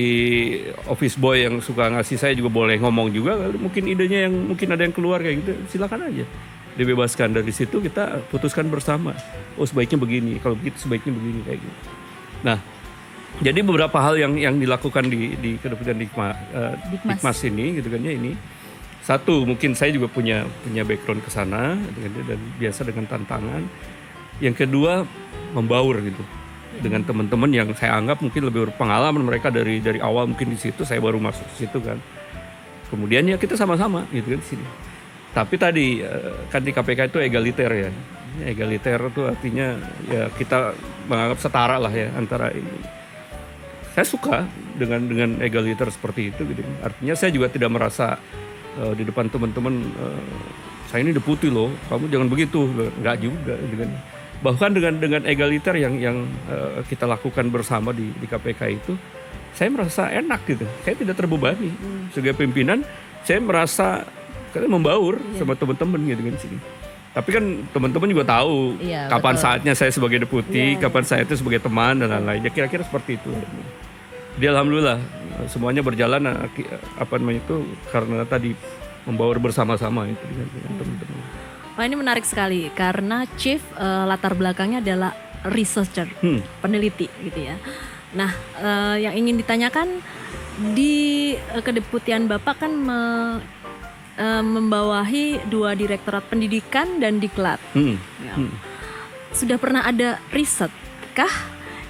Speaker 1: office boy yang suka ngasih saya juga boleh ngomong juga. Mungkin idenya yang mungkin ada yang keluar kayak gitu, silakan aja dibebaskan. Dari situ kita putuskan bersama, oh sebaiknya begini, kalau begitu sebaiknya begini kayak gitu. Nah, jadi beberapa hal yang dilakukan di kedeputian Dikmas ini gitu kan ya, ini satu mungkin saya juga punya background ke sana dan biasa dengan tantangan. Yang kedua membaur gitu dengan teman-teman yang saya anggap mungkin lebih berpengalaman, mereka dari awal mungkin di situ, saya baru masuk di situ kan. Kemudian ya kita sama-sama gitu kan di sini. Tapi tadi kan di KPK itu egaliter ya. Egaliter itu artinya ya kita menganggap setara lah ya antara ini. Saya suka dengan egaliter seperti itu gitu. Artinya saya juga tidak merasa di depan teman-teman saya ini deputi loh, kamu jangan begitu. Enggak juga gitu kan. Bahkan dengan egaliter yang kita lakukan bersama di KPK itu, saya merasa enak gitu. Saya tidak terbebani. Sebagai pimpinan saya merasa membaur sama teman-teman gitu kan di sini. Tapi kan teman-teman juga tahu kapan saatnya saya sebagai deputi, kapan saya itu sebagai teman dan lain-lain. Ya kira-kira seperti itu. Jadi alhamdulillah semuanya berjalan karena tadi membaur bersama-sama itu dengan teman-teman.
Speaker 3: Wah, ini menarik sekali karena Chief latar belakangnya adalah researcher, peneliti gitu ya. Nah, yang ingin ditanyakan di kedeputian Bapak kan membawahi 2 direktorat pendidikan dan diklat. Ya. Sudah pernah ada riset kah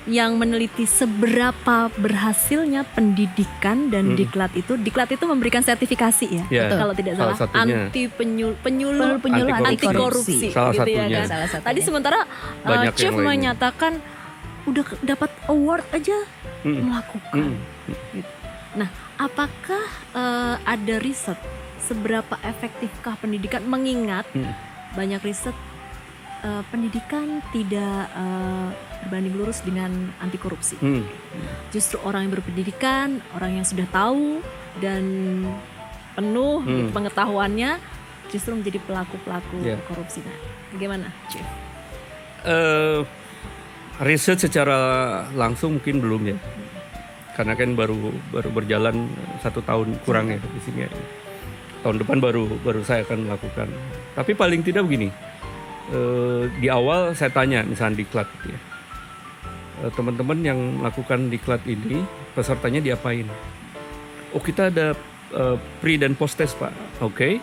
Speaker 3: yang meneliti seberapa berhasilnya pendidikan dan diklat itu? Diklat itu memberikan sertifikasi ya, kalau tidak salah, anti penyuluh anti korupsi gitu ya kan. Tadi sementara Chief menyatakan udah dapat award aja melakukan. Nah, apakah ada riset seberapa efektifkah pendidikan, mengingat banyak riset pendidikan tidak berbanding lurus dengan anti korupsi. Justru orang yang berpendidikan, orang yang sudah tahu dan penuh gitu, pengetahuannya justru menjadi pelaku-pelaku korupsi. Nah, bagaimana, Chief?
Speaker 1: Riset secara langsung mungkin belum ya, karena kan baru berjalan 1 tahun kurang ya di sini. Tahun depan baru saya akan melakukan. Tapi paling tidak begini, di awal saya tanya misalnya diklat gitu ya, teman-teman yang melakukan diklat ini pesertanya diapain? Oh kita ada pre dan post test Pak. Oke.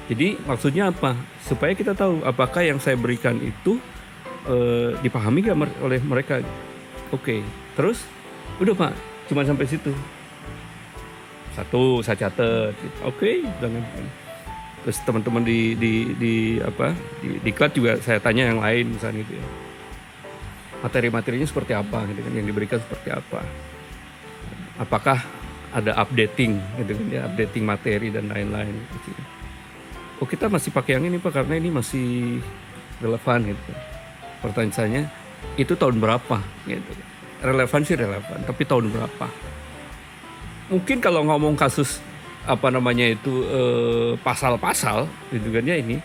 Speaker 1: Jadi maksudnya apa? Supaya kita tahu apakah yang saya berikan itu dipahami gak oleh mereka. Oke. Terus udah Pak, cuma sampai situ. Satu saya catat, oke, terus teman-teman di diklat juga saya tanya yang lain misalnya gitu ya, materi-materinya seperti apa gitu kan, yang diberikan seperti apa, apakah ada updating gitu kan ya, updating materi dan lain-lain gitu. Oh kita masih pakai yang ini Pak karena ini masih relevan gitu. Pertanyaan saya, itu tahun berapa gitu. Relevan sih relevan, tapi tahun berapa? Mungkin kalau ngomong kasus pasal-pasal gitu kan ya, ini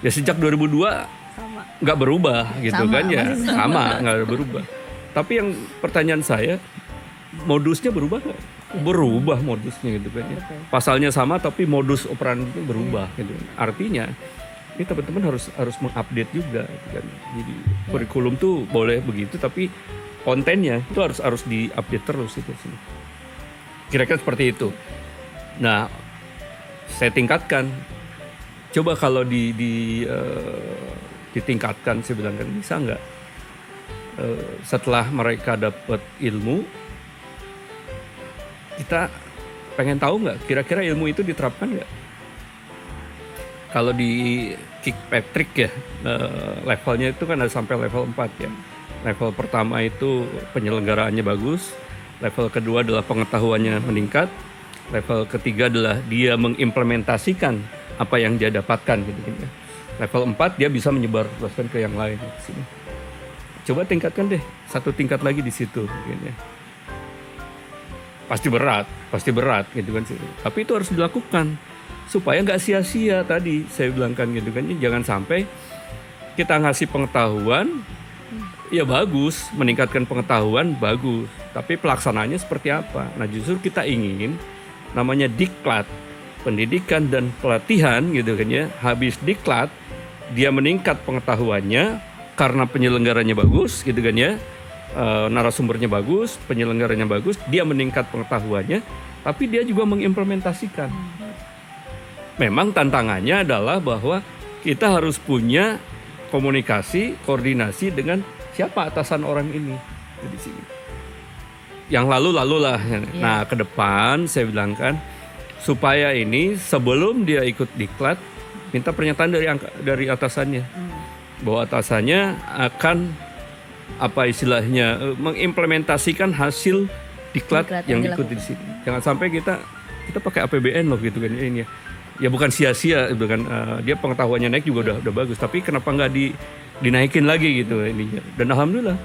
Speaker 1: ya sejak 2002 nggak berubah gitu kan ya, sama nggak berubah. Tapi yang pertanyaan saya, modusnya berubah nggak? Berubah modusnya gitu kan ya. Pasalnya sama tapi modus operandinya berubah gitu. Artinya ini teman-teman harus mengupdate juga gitu kan. Jadi kurikulum tuh boleh begitu tapi kontennya itu harus diupdate terus itu sih. Kira-kira seperti itu. Nah, saya tingkatkan. Coba kalau ditingkatkan, saya bilang kan bisa nggak? Setelah mereka dapat ilmu, kita Pengen tahu nggak kira-kira ilmu itu diterapkan nggak? Kalau di Kirkpatrick ya, levelnya itu kan ada sampai level 4 ya. Level pertama itu penyelenggaraannya bagus, level kedua adalah pengetahuannya meningkat, level ketiga adalah dia mengimplementasikan apa yang dia dapatkan gitu ya. Level 4 dia bisa menyebarluaskan ke yang lain di sini. Coba tingkatkan deh, satu tingkat lagi di situ gitu ya. Pasti berat gitu kan sih. Tapi itu harus dilakukan supaya nggak sia-sia tadi saya bilang kan gitu kan. Jangan sampai kita ngasih pengetahuan ya bagus, meningkatkan pengetahuan bagus, tapi pelaksanaannya seperti apa? Nah justru kita ingin namanya diklat, pendidikan dan pelatihan gitu kan ya. Habis diklat dia meningkat pengetahuannya karena penyelenggaranya bagus gitu kan ya. Narasumbernya bagus, penyelenggaranya bagus, dia meningkat pengetahuannya, tapi dia juga mengimplementasikan. Memang tantangannya adalah bahwa kita harus punya komunikasi, koordinasi dengan siapa atasan orang ini di sini. Yang lalu lah. Nah, ke depan saya bilang kan supaya ini sebelum dia ikut diklat minta pernyataan dari atasannya. Bahwa atasannya akan apa istilahnya mengimplementasikan hasil diklat yang diikuti di sini. Jangan sampai kita pakai APBN loh gitu kan ini ya. Ya bukan sia-sia gitu kan, dia pengetahuannya naik juga udah bagus, tapi kenapa nggak dinaikin lagi gitu ininya. Dan alhamdulillah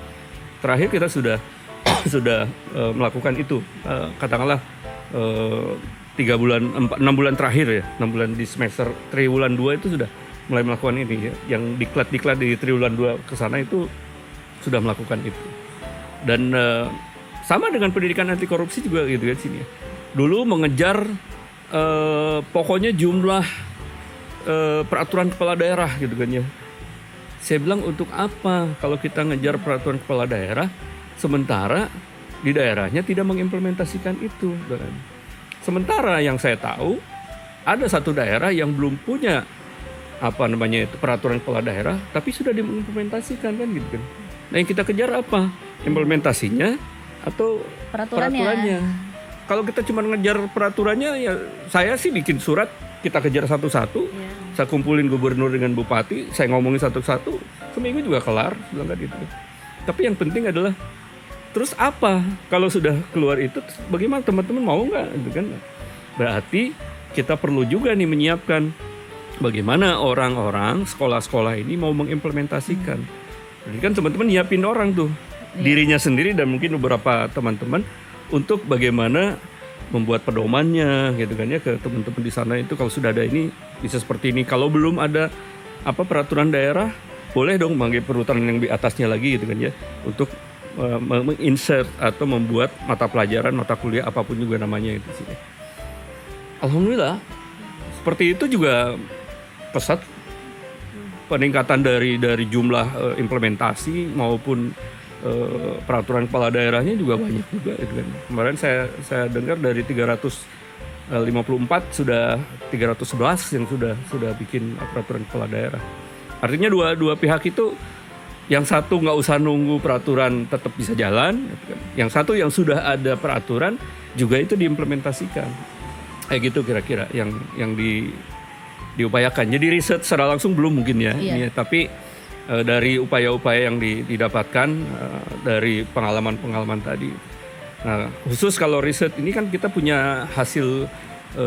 Speaker 1: terakhir kita sudah melakukan itu, katakanlah 6 bulan terakhir ya, 6 bulan di semester triwulan 2 itu sudah mulai melakukan ini ya. Yang diklat di triwulan 2 ke sana itu sudah melakukan itu. Dan sama dengan pendidikan anti korupsi juga gitu kan sini ya. Dulu mengejar pokoknya jumlah peraturan kepala daerah gitu kan ya. Saya bilang untuk apa kalau kita ngejar peraturan kepala daerah sementara di daerahnya tidak mengimplementasikan itu kan. Sementara yang saya tahu ada satu daerah yang belum punya peraturan kepala daerah tapi sudah diimplementasikan kan gitu kan. Nah yang kita kejar apa? Implementasinya atau peraturannya. Kalau kita cuma ngejar peraturannya ya saya sih bikin surat kita kejar satu-satu. Saya kumpulin gubernur dengan bupati, saya ngomongin satu-satu, seminggu juga kelar, bilang gitu. Tapi yang penting adalah terus apa? Kalau sudah keluar itu bagaimana teman-teman mau nggak gitu kan? Berarti kita perlu juga nih menyiapkan bagaimana orang-orang sekolah-sekolah ini mau mengimplementasikan. Jadi kan teman-teman nyiapin orang tuh, dirinya sendiri dan mungkin beberapa teman-teman untuk bagaimana membuat pedomannya gitu kan ya ke teman-teman di sana itu kalau sudah ada ini bisa seperti ini. Kalau belum ada peraturan daerah boleh dong manggil peraturan yang di atasnya lagi gitu kan ya untuk menginsert atau membuat mata pelajaran, mata kuliah apapun juga namanya itu sih. Alhamdulillah seperti itu juga pesat peningkatan dari jumlah implementasi maupun peraturan kepala daerahnya juga banyak juga gitu kan. Kemarin saya dengar dari 354 sudah 311 yang sudah bikin peraturan kepala daerah. Artinya dua pihak itu yang satu nggak usah nunggu peraturan tetap bisa jalan gitu kan. Yang satu yang sudah ada peraturan juga itu diimplementasikan. Kayak gitu kira-kira yang diupayakan. Jadi riset secara langsung belum mungkin ya. Ini, tapi dari upaya-upaya yang didapatkan dari pengalaman-pengalaman tadi. Nah, khusus kalau riset ini kan kita punya hasil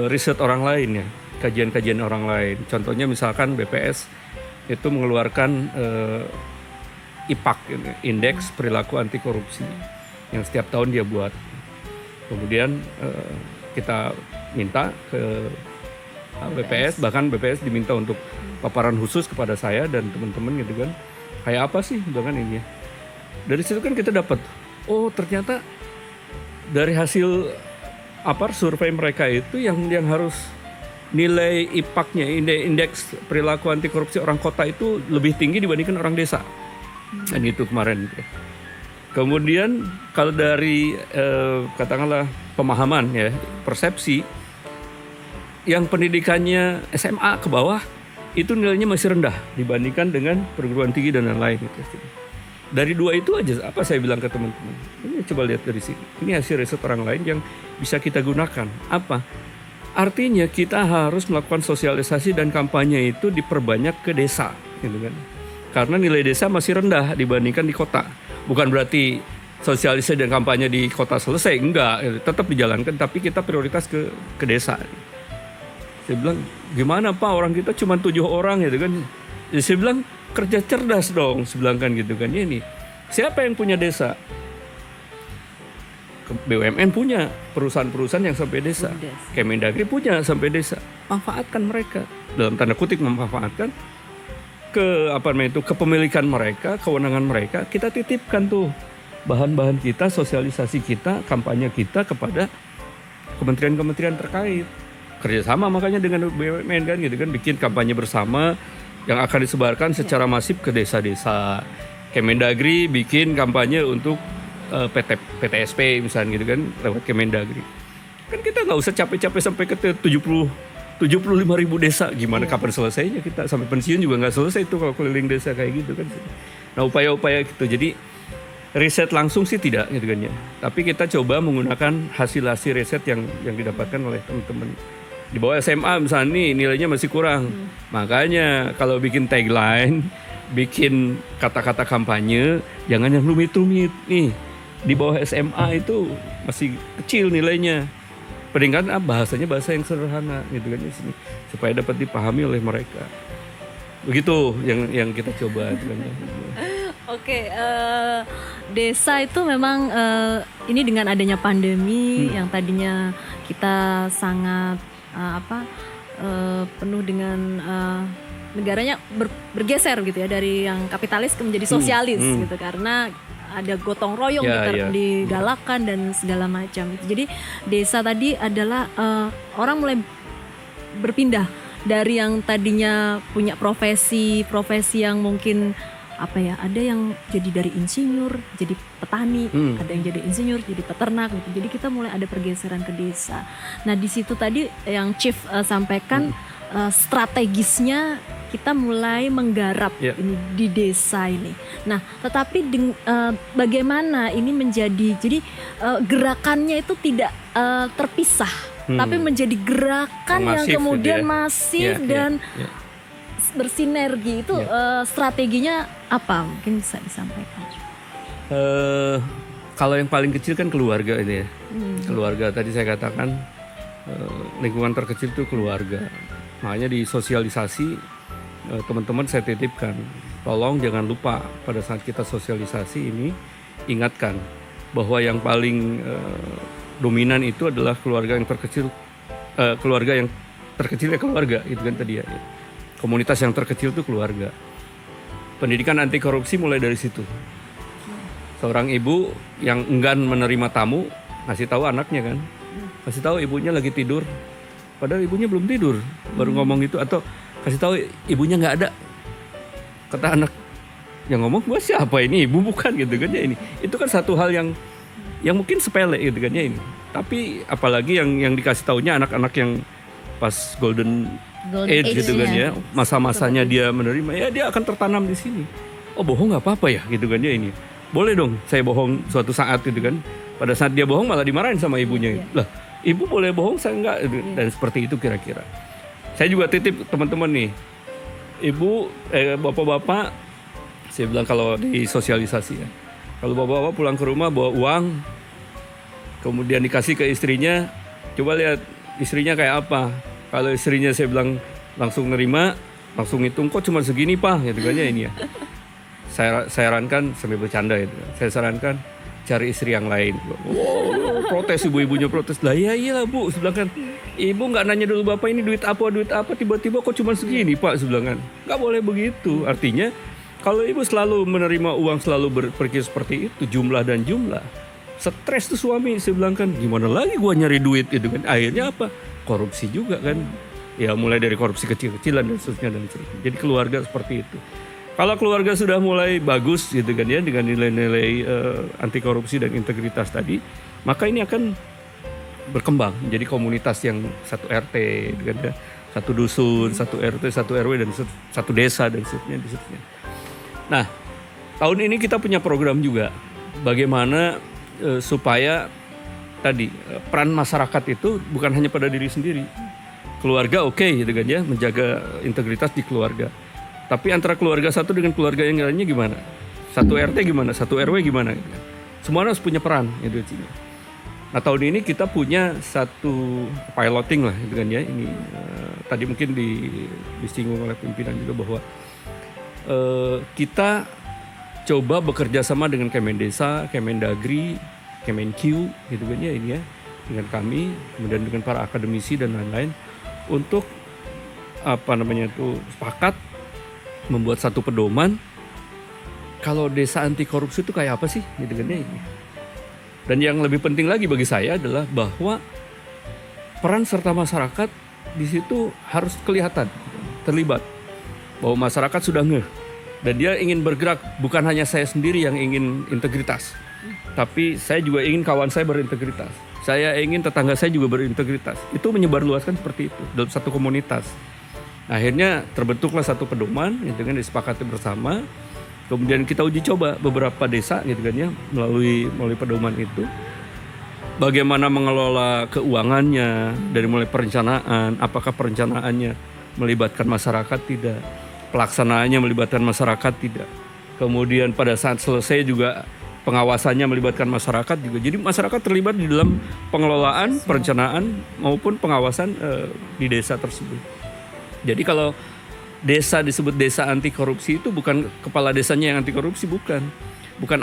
Speaker 1: riset orang lain ya, kajian-kajian orang lain. Contohnya misalkan BPS itu mengeluarkan IPAK, Indeks Perilaku Anti Korupsi, yang setiap tahun dia buat. Kemudian kita minta ke BPS, bahkan BPS diminta untuk paparan khusus kepada saya dan teman-teman gitu kan. Kayak apa sih gitu kan ini ya. Dari situ kan kita dapat, oh ternyata dari hasil survei mereka itu yang harus nilai IPAK-nya, indeks perilaku anti korupsi orang kota itu lebih tinggi dibandingkan orang desa. Dan itu kemarin gitu. Kemudian kalau dari katakanlah pemahaman ya, persepsi yang pendidikannya SMA ke bawah itu nilainya masih rendah dibandingkan dengan perguruan tinggi dan lain-lain gitu. Dari dua itu aja apa saya bilang ke teman-teman. Ini coba lihat dari sini. Ini hasil riset orang lain yang bisa kita gunakan. Apa? Artinya kita harus melakukan sosialisasi dan kampanye itu diperbanyak ke desa, gitu kan? Karena nilai desa masih rendah dibandingkan di kota. Bukan berarti sosialisasi dan kampanye di kota selesai, enggak, tetap dijalankan, tapi kita prioritas ke desa. Saya bilang, gimana Pak, orang kita cuma 7 orang gitu kan? Ya, saya bilang, kerja cerdas dong, saya bilang kan gitu kan. Ini siapa yang punya desa? BUMN punya, perusahaan-perusahaan yang sampai desa. Kemendagri punya sampai desa. Manfaatkan mereka. Dalam tanda kutip memanfaatkan kepemilikan mereka, kewenangan mereka, kita titipkan tuh bahan-bahan kita, sosialisasi kita, kampanye kita kepada kementerian-kementerian terkait. Kerjasama makanya dengan BUMN kan gitu kan, bikin kampanye bersama yang akan disebarkan secara masif ke desa-desa. Kemendagri bikin kampanye untuk PTSP misalnya gitu kan, lewat Kemendagri. Kan kita nggak usah capek-capek sampai ke 75.000 desa. Gimana kapan selesainya, kita sampai pensiun juga nggak selesai itu kalau keliling desa kayak gitu kan. Nah, upaya-upaya gitu. Jadi riset langsung sih tidak gitu kan ya. Tapi kita coba menggunakan hasil-hasil riset yang didapatkan oleh teman-teman. Di bawah SMA misalnya nih nilainya masih kurang. Makanya kalau bikin tagline, bikin kata-kata kampanye, jangan yang rumit-rumit nih. Di bawah SMA itu masih kecil nilainya. Peringkat bahasanya bahasa yang sederhana gitu kan, supaya dapat dipahami oleh mereka. Begitu yang kita coba gitu kan.
Speaker 3: Oke, desa itu memang ini dengan adanya pandemi yang tadinya kita sangat penuh dengan negaranya bergeser gitu ya, dari yang kapitalis menjadi sosialis gitu, karena ada gotong royong digalakan dan segala macam. Jadi desa tadi adalah orang mulai berpindah dari yang tadinya punya profesi yang mungkin ada yang jadi dari insinyur jadi petani, ada yang jadi insinyur jadi peternak gitu. Jadi kita mulai ada pergeseran ke desa. Nah di situ tadi yang Chief sampaikan strategisnya kita mulai menggarap ini di desa ini. Nah, tetapi bagaimana ini menjadi gerakannya itu tidak terpisah, tapi menjadi gerakan masif, yang kemudian gitu ya? Masif dan bersinergi. Itu strateginya apa? Mungkin bisa disampaikan.
Speaker 1: Kalau yang paling kecil kan keluarga ini ya. Keluarga tadi saya katakan lingkungan terkecil itu keluarga. Makanya di sosialisasi teman-teman saya titipkan, tolong jangan lupa pada saat kita sosialisasi ini ingatkan bahwa yang paling dominan itu adalah keluarga yang terkecil, keluarga yang terkecil ya keluarga itu kan tadi ya. Komunitas yang terkecil itu keluarga. Pendidikan anti korupsi mulai dari situ. Seorang ibu yang enggan menerima tamu ngasih tahu anaknya kan, ngasih tahu ibunya lagi tidur, padahal ibunya belum tidur, baru ngomong itu, atau kasih tahu ibunya nggak ada, kata anak yang ngomong gua siapa ini, ibu bukan gitu kan ya. Ini itu kan satu hal yang mungkin sepele gitu kan ya ini, tapi apalagi yang dikasih taunya anak-anak yang pas golden age gitu kan ya, masa-masanya dia menerima ya, dia akan tertanam di sini. Oh bohong nggak apa-apa ya gitu kan ya, ini boleh dong saya bohong suatu saat gitu kan. Pada saat dia bohong malah dimarahin sama ibunya. Lah ibu boleh bohong saya enggak, dan seperti itu kira-kira. Saya juga titip teman-teman nih, ibu, bapak-bapak, saya bilang kalau di sosialisasi ya, kalau bapak-bapak pulang ke rumah bawa uang, kemudian dikasih ke istrinya, coba lihat istrinya kayak apa. Kalau istrinya saya bilang langsung nerima, langsung hitung, kok cuma segini pak, gitu kan ya ini ya. Saya sarankan, sambil bercanda itu, saya sarankan cari istri yang lain. Wow, protes ibu-ibunya protes. Lah iyalah bu, sebelah kan. Ibu nggak nanya dulu bapak ini duit apa, tiba-tiba kok cuma segini pak, sebelah kan. Nggak boleh begitu. Artinya kalau ibu selalu menerima uang, selalu berpikir seperti itu, jumlah dan jumlah, stres tuh suami, sebelah kan. Gimana lagi gua nyari duit itu kan. Akhirnya apa? Korupsi juga kan. Ya mulai dari korupsi kecil-kecilan dan seterusnya dan seterusnya. Jadi keluarga seperti itu. Kalau keluarga sudah mulai bagus gitu kan ya, dengan nilai-nilai anti korupsi dan integritas tadi, maka ini akan berkembang menjadi komunitas yang satu RT gitu kan ya, satu dusun, satu RT, satu RW dan satu desa dan seterusnya. Nah, tahun ini kita punya program juga bagaimana supaya tadi peran masyarakat itu bukan hanya pada diri sendiri. Keluarga oke, gitu kan ya, menjaga integritas di keluarga. Tapi antara keluarga satu dengan keluarga yang lainnya gimana? Satu RT gimana? Satu RW gimana? Gitu kan. Semua harus punya peran gitu. Nah tahun ini kita punya satu piloting lah gitu kan ya. Ini tadi mungkin disinggung oleh pimpinan juga bahwa kita coba bekerja sama dengan Kemendesa, Kemendagri, Kemenq gitu kan ya ini ya, dengan kami, kemudian dengan para akademisi dan lain-lain untuk sepakat membuat satu pedoman kalau desa anti korupsi itu kayak apa sih gitu kan ya ini. Dan yang lebih penting lagi bagi saya adalah bahwa peran serta masyarakat di situ harus kelihatan, terlibat. Bahwa masyarakat sudah ngeh dan dia ingin bergerak, bukan hanya saya sendiri yang ingin integritas. Tapi saya juga ingin kawan saya berintegritas. Saya ingin tetangga saya juga berintegritas. Itu menyebarluaskan seperti itu dalam satu komunitas. Akhirnya terbentuklah satu pedoman yang dengan disepakati bersama. Kemudian kita uji coba beberapa desa gitu kan ya melalui pedoman itu. Bagaimana mengelola keuangannya dari mulai perencanaan, apakah perencanaannya melibatkan masyarakat tidak, pelaksanaannya melibatkan masyarakat tidak. Kemudian pada saat selesai juga pengawasannya melibatkan masyarakat juga. Jadi masyarakat terlibat di dalam pengelolaan, perencanaan maupun pengawasan di desa tersebut. Jadi kalau desa disebut desa anti korupsi itu bukan kepala desanya yang anti korupsi, bukan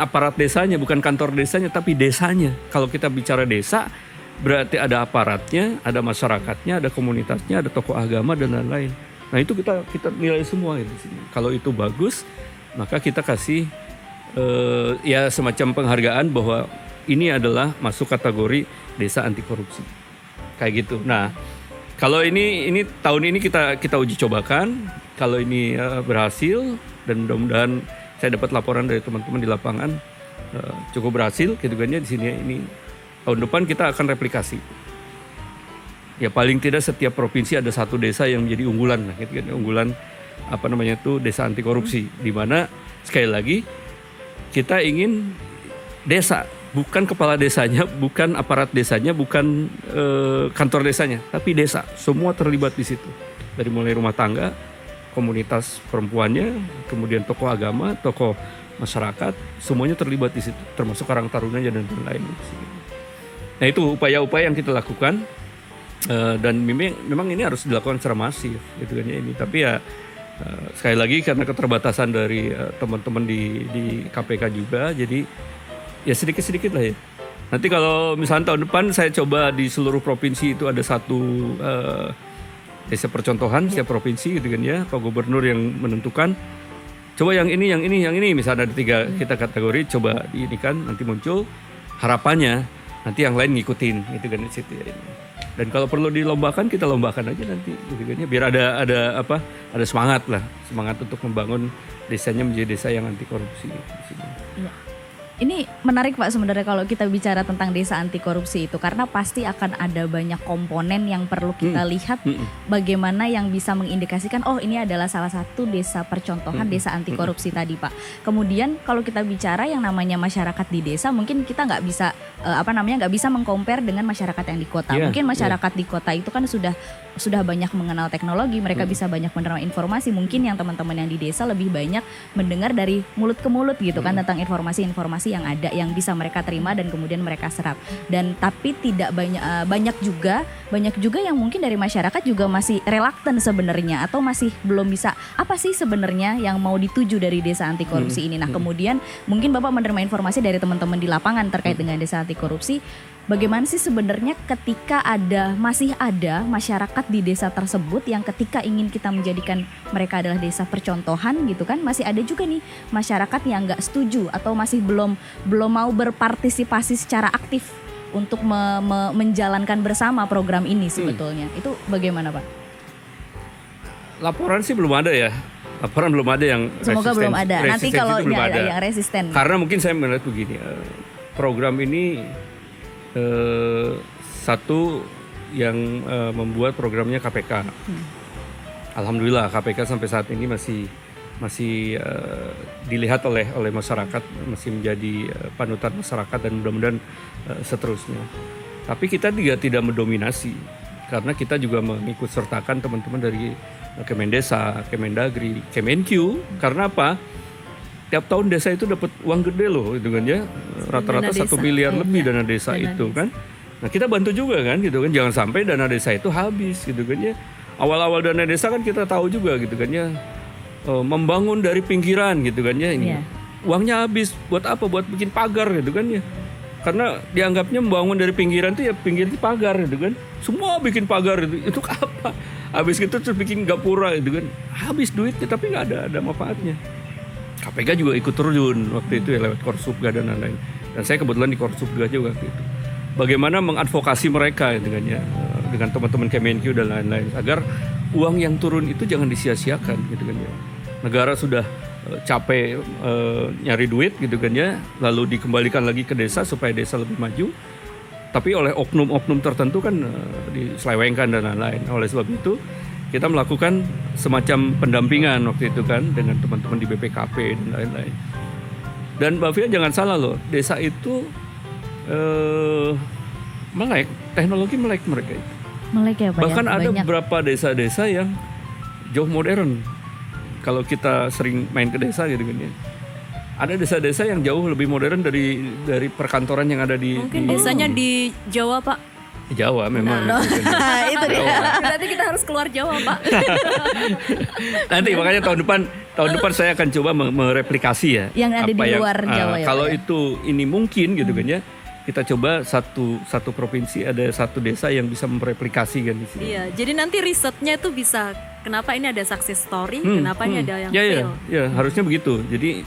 Speaker 1: aparat desanya, bukan kantor desanya, tapi desanya. Kalau kita bicara desa berarti ada aparatnya, ada masyarakatnya, ada komunitasnya, ada tokoh agama dan lain-lain. Nah itu kita nilai semua di sini. Kalau itu bagus, maka kita kasih ya semacam penghargaan bahwa ini adalah masuk kategori desa anti korupsi kayak gitu. Nah kalau ini tahun ini kita uji cobakan, kalau ini berhasil dan mudah-mudahan saya dapat laporan dari teman-teman di lapangan cukup berhasil gitu kan ya di sini. Ini tahun depan kita akan replikasi. Ya paling tidak setiap provinsi ada satu desa yang menjadi unggulan lah gitu kan, unggulan desa anti korupsi, di mana sekali lagi kita ingin desa, bukan kepala desanya, bukan aparat desanya, bukan kantor desanya, tapi desa. Semua terlibat di situ. Dari mulai rumah tangga, komunitas perempuannya, kemudian tokoh agama, tokoh masyarakat, semuanya terlibat di situ, termasuk Karang Tarunanya dan lain-lain. Nah itu upaya-upaya yang kita lakukan dan memang ini harus dilakukan secara masif, gitu kan ya ini. Tapi ya sekali lagi karena keterbatasan dari teman-teman di KPK juga, jadi ya sedikit-sedikit lah ya. Nanti kalau misalnya tahun depan saya coba di seluruh provinsi itu ada satu desa percontohan setiap provinsi gitu kan ya, Pak Gubernur yang menentukan. Coba yang ini, misalnya ada 3 kita kategori, coba ini kan nanti muncul harapannya nanti yang lain ngikutin gitu kan di situ ya. Dan kalau perlu dilombakan kita lombakan aja nanti gitu kan ya, biar ada semangat untuk membangun desanya menjadi desa yang anti korupsi di sini.
Speaker 2: Iya. Ini menarik Pak sebenarnya kalau kita bicara tentang desa anti korupsi itu, karena pasti akan ada banyak komponen yang perlu kita lihat bagaimana yang bisa mengindikasikan oh ini adalah salah satu desa percontohan desa anti korupsi tadi Pak. Kemudian kalau kita bicara yang namanya masyarakat di desa, mungkin kita nggak bisa nggak bisa mengcompare dengan masyarakat yang di kota. Mungkin masyarakat di kota itu kan sudah banyak mengenal teknologi, mereka bisa banyak menerima informasi. Mungkin yang teman-teman yang di desa lebih banyak mendengar dari mulut ke mulut gitu kan tentang informasi-informasi yang ada yang bisa mereka terima dan kemudian mereka serap. Dan tapi tidak banyak juga yang mungkin dari masyarakat juga masih reluctant sebenarnya, atau masih belum bisa apa sih sebenarnya yang mau dituju dari desa anti korupsi ini. Nah, kemudian mungkin Bapak menerima informasi dari teman-teman di lapangan terkait dengan desa anti korupsi. Bagaimana sih sebenarnya ketika masih ada masyarakat di desa tersebut yang ketika ingin kita menjadikan mereka adalah desa percontohan gitu kan, masih ada juga nih masyarakat yang nggak setuju atau masih belum mau berpartisipasi secara aktif untuk menjalankan bersama program ini sebetulnya. Itu bagaimana Pak?
Speaker 1: Laporan sih belum ada ya. Laporan belum ada yang
Speaker 2: semoga belum ada. Nanti kalau
Speaker 1: ada
Speaker 2: yang resisten.
Speaker 1: Karena mungkin saya melihat begini, program ini satu yang membuat programnya KPK. Alhamdulillah KPK sampai saat ini masih dilihat oleh masyarakat, masih menjadi panutan masyarakat dan mudah-mudahan seterusnya. Tapi kita juga tidak mendominasi karena kita juga mengikut sertakan teman-teman dari Kemendesa, Kemendagri, Kemenq. Karena apa? Tiap tahun desa itu dapat uang gede loh, gitu kan ya. Rata-rata 1 miliar lebih dana desa itu kan. Nah kita bantu juga kan, gitu kan. Jangan sampai dana desa itu habis, gitu kan ya. Awal-awal dana desa kan kita tahu juga, gitu kan ya. Membangun dari pinggiran, gitu kan ya. Ini uangnya habis buat apa? Buat bikin pagar, gitu kan ya. Karena dianggapnya membangun dari pinggiran itu ya pinggir itu pagar, gitu kan. Semua bikin pagar itu apa? Habis gitu terus bikin gapura, gitu kan. Habis duitnya tapi nggak ada manfaatnya. KPK juga ikut terjun waktu itu ya lewat Korsubga dan lain-lain. Dan saya kebetulan di Korsubga juga waktu itu. Bagaimana mengadvokasi mereka dengan teman-teman Kemenq dan lain-lain agar uang yang turun itu jangan disia-siakan, gitu kan ya. Negara sudah capek nyari duit, gitu kan ya, lalu dikembalikan lagi ke desa supaya desa lebih maju. Tapi oleh oknum-oknum tertentu kan diselewengkan dan lain-lain. Oleh sebab itu kita melakukan semacam pendampingan waktu itu kan dengan teman-teman di BPKP dan lain-lain. Dan Mbak Fia jangan salah loh, desa itu melek, teknologi melek mereka itu.
Speaker 2: Melek ya Pak.
Speaker 1: Bahkan
Speaker 2: ya?
Speaker 1: ada
Speaker 2: Banyak.
Speaker 1: beberapa desa-desa yang jauh modern. Kalau kita sering main ke desa gitu kan ya. Ada desa-desa yang jauh lebih modern dari perkantoran yang ada di
Speaker 3: Mungkin desanya di Jawa, Pak.
Speaker 1: Jawa memang.
Speaker 2: Itu dia.
Speaker 3: Berarti kita harus keluar Jawa, Pak.
Speaker 1: Nanti makanya tahun depan saya akan coba mereplikasi ya.
Speaker 2: Yang ada di luar Jawa ya,
Speaker 1: kalau
Speaker 2: Pak, ya?
Speaker 1: itu ini mungkin gitu kan ya. Kita coba satu provinsi ada satu desa yang bisa mereplikasi kan di sini.
Speaker 3: Iya, jadi nanti risetnya itu bisa kenapa ini ada success story, kenapa ini ada yang fail.
Speaker 1: Ya, harusnya begitu. Jadi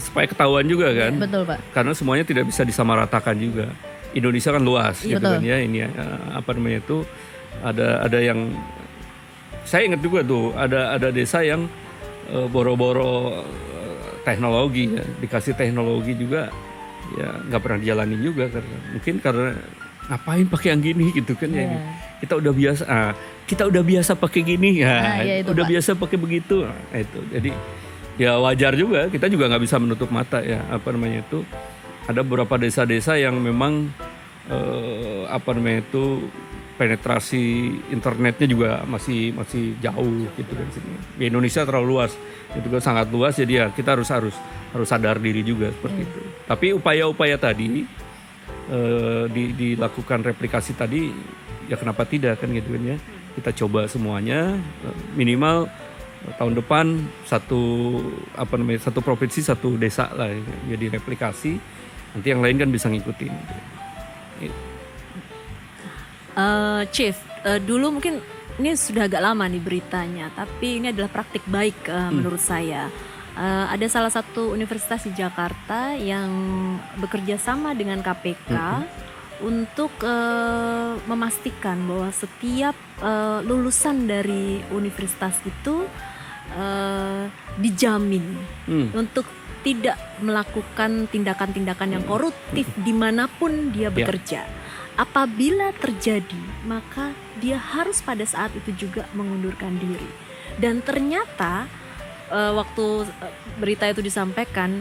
Speaker 1: supaya ketahuan juga kan.
Speaker 2: Betul Pak.
Speaker 1: Karena semuanya tidak bisa disamaratakan juga. Indonesia kan luas gitu
Speaker 2: Betul.
Speaker 1: kan ya. Ini apa namanya itu ada yang saya ingat juga tuh ada desa yang boro-boro teknologi ya, dikasih teknologi juga ya nggak pernah dijalani juga karena ngapain pakai yang gini gitu kan ya. Kita udah biasa pakai gini ya,
Speaker 2: itu,
Speaker 1: udah
Speaker 2: Pak.
Speaker 1: biasa pakai begitu. Nah, itu jadi ya wajar juga, kita juga nggak bisa menutup mata ya, apa namanya itu ada beberapa desa-desa yang memang penetrasi internetnya juga masih jauh gitu kan sini. Di Indonesia terlalu luas, itu kan sangat luas, jadi ya kita harus sadar diri juga seperti itu. Tapi upaya-upaya tadi dilakukan replikasi tadi ya kenapa tidak kan gitu kan ya. Kita coba semuanya minimal tahun depan satu provinsi satu desa lah ya direplikasi. Nanti yang lain kan bisa ngikutin.
Speaker 3: Chief, dulu mungkin ini sudah agak lama nih beritanya, tapi ini adalah praktik baik menurut saya. Ada salah satu universitas di Jakarta yang bekerja sama dengan KPK untuk memastikan bahwa setiap lulusan dari universitas itu dijamin untuk tidak melakukan tindakan-tindakan yang koruptif dimanapun dia bekerja. Apabila terjadi, maka dia harus pada saat itu juga mengundurkan diri. Dan ternyata waktu berita itu disampaikan,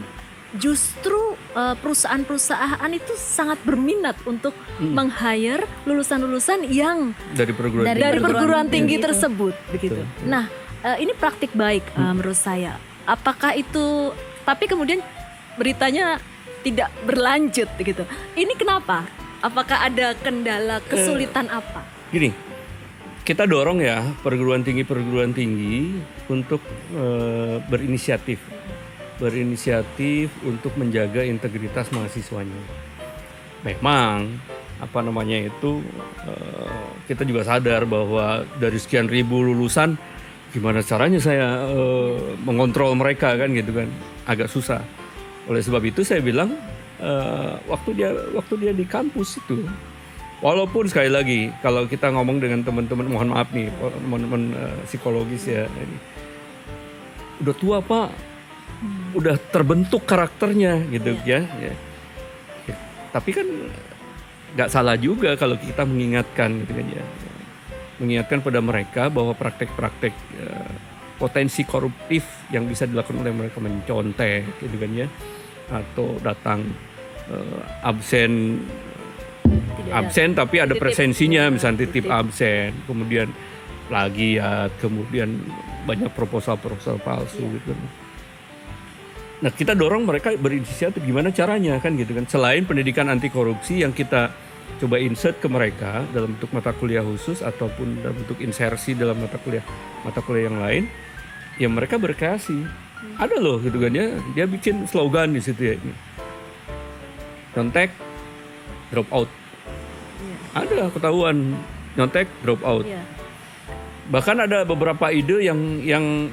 Speaker 3: justru perusahaan-perusahaan itu sangat berminat untuk meng-hire lulusan-lulusan yang dari perguruan tinggi tersebut, begitu. Nah, ini praktik baik menurut saya. Apakah itu? Tapi kemudian beritanya tidak berlanjut gitu. Ini kenapa? Apakah ada kendala, kesulitan apa?
Speaker 1: Gini, kita dorong ya perguruan tinggi untuk berinisiatif untuk menjaga integritas mahasiswanya. Memang kita juga sadar bahwa dari sekian ribu lulusan gimana caranya saya mengontrol mereka kan gitu kan, agak susah. Oleh sebab itu saya bilang waktu dia di kampus itu, walaupun sekali lagi kalau kita ngomong dengan teman-teman, mohon maaf nih teman-teman psikologis ya, ini udah tua Pak, udah terbentuk karakternya gitu ya. Tapi kan nggak salah juga kalau kita mengingatkan gitu kan ya. Mengingatkan pada mereka bahwa praktek-praktek potensi koruptif yang bisa dilakukan oleh mereka, mencontek gitu kan ya, atau datang absen tapi ada presensinya, misalnya titip absen, kemudian plagiat, kemudian banyak proposal palsu gitu. Nah, kita dorong mereka berinisiatif gimana caranya kan gitu kan. Selain pendidikan anti korupsi yang kita coba insert ke mereka dalam bentuk mata kuliah khusus ataupun dalam bentuk insersi dalam mata kuliah yang lain, ya mereka berkreasi. Ada loh gitu kan ya, dia bikin slogan di situ ya ini. Nyontek, drop out. Ada ketahuan nyontek, drop out. Bahkan ada beberapa ide yang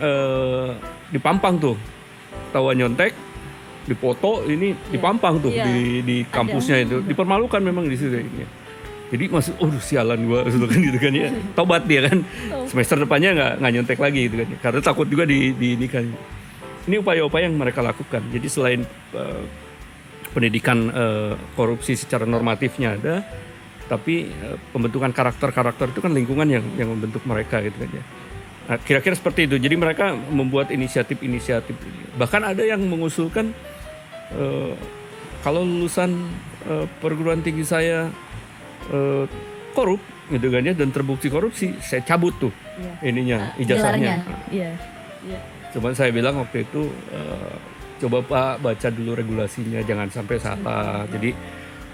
Speaker 1: dipampang tuh. Ketahuan nyontek, dipoto, ini dipampang tuh di kampusnya itu. Dipermalukan memang di situ ini. Jadi maksud, sialan gua gitu kan ya. Tobat dia kan. Semester depannya nggak nyontek lagi gitu kan. Karena takut juga di ini kan. Ini upaya-upaya yang mereka lakukan. Jadi selain pendidikan korupsi secara normatifnya ada, tapi pembentukan karakter itu kan lingkungan yang membentuk mereka gitu kan ya. Nah, kira-kira seperti itu. Jadi mereka membuat inisiatif. Bahkan ada yang mengusulkan kalau lulusan perguruan tinggi saya korup gitu kan ya, dan terbukti korupsi, saya cabut tuh ininya, ijazahnya. Cuman saya bilang waktu itu coba Pak baca dulu regulasinya, jangan sampai salah. Jadi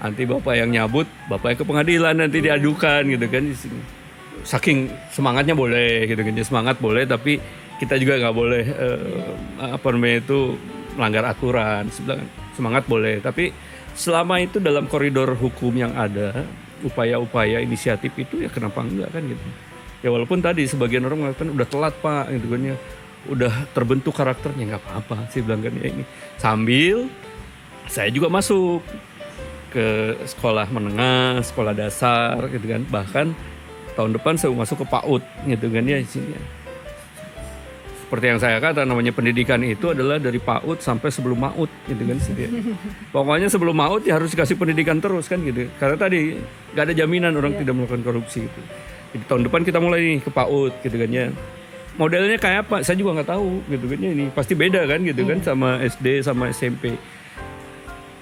Speaker 1: nanti Bapak yang nyabut, Bapak yang ke pengadilan nanti diadukan gitu kan. Saking semangatnya boleh gitu kan, semangat boleh, tapi kita juga nggak boleh melanggar aturan. Semangat boleh, tapi selama itu dalam koridor hukum yang ada, upaya-upaya inisiatif itu ya kenapa enggak kan gitu. Ya walaupun tadi sebagian orang mengatakan udah telat Pak gitu kan ya, udah terbentuk karakternya, nggak apa-apa sih bilang kan ya ini. Sambil saya juga masuk ke sekolah menengah, sekolah dasar gitu kan, bahkan tahun depan saya masuk ke PAUD gitu kan ya isinya. Seperti yang saya kata, namanya pendidikan itu adalah dari PAUD sampai sebelum MAUD gitu kan. Pokoknya sebelum MAUD ya harus dikasih pendidikan terus kan gitu. Karena tadi nggak ada jaminan orang tidak melakukan korupsi gitu. Jadi tahun depan kita mulai nih ke PAUD gitu kan ya. Modelnya kayak apa? Saya juga nggak tahu gitu kan ya, ini pasti beda kan gitu kan sama SD sama SMP.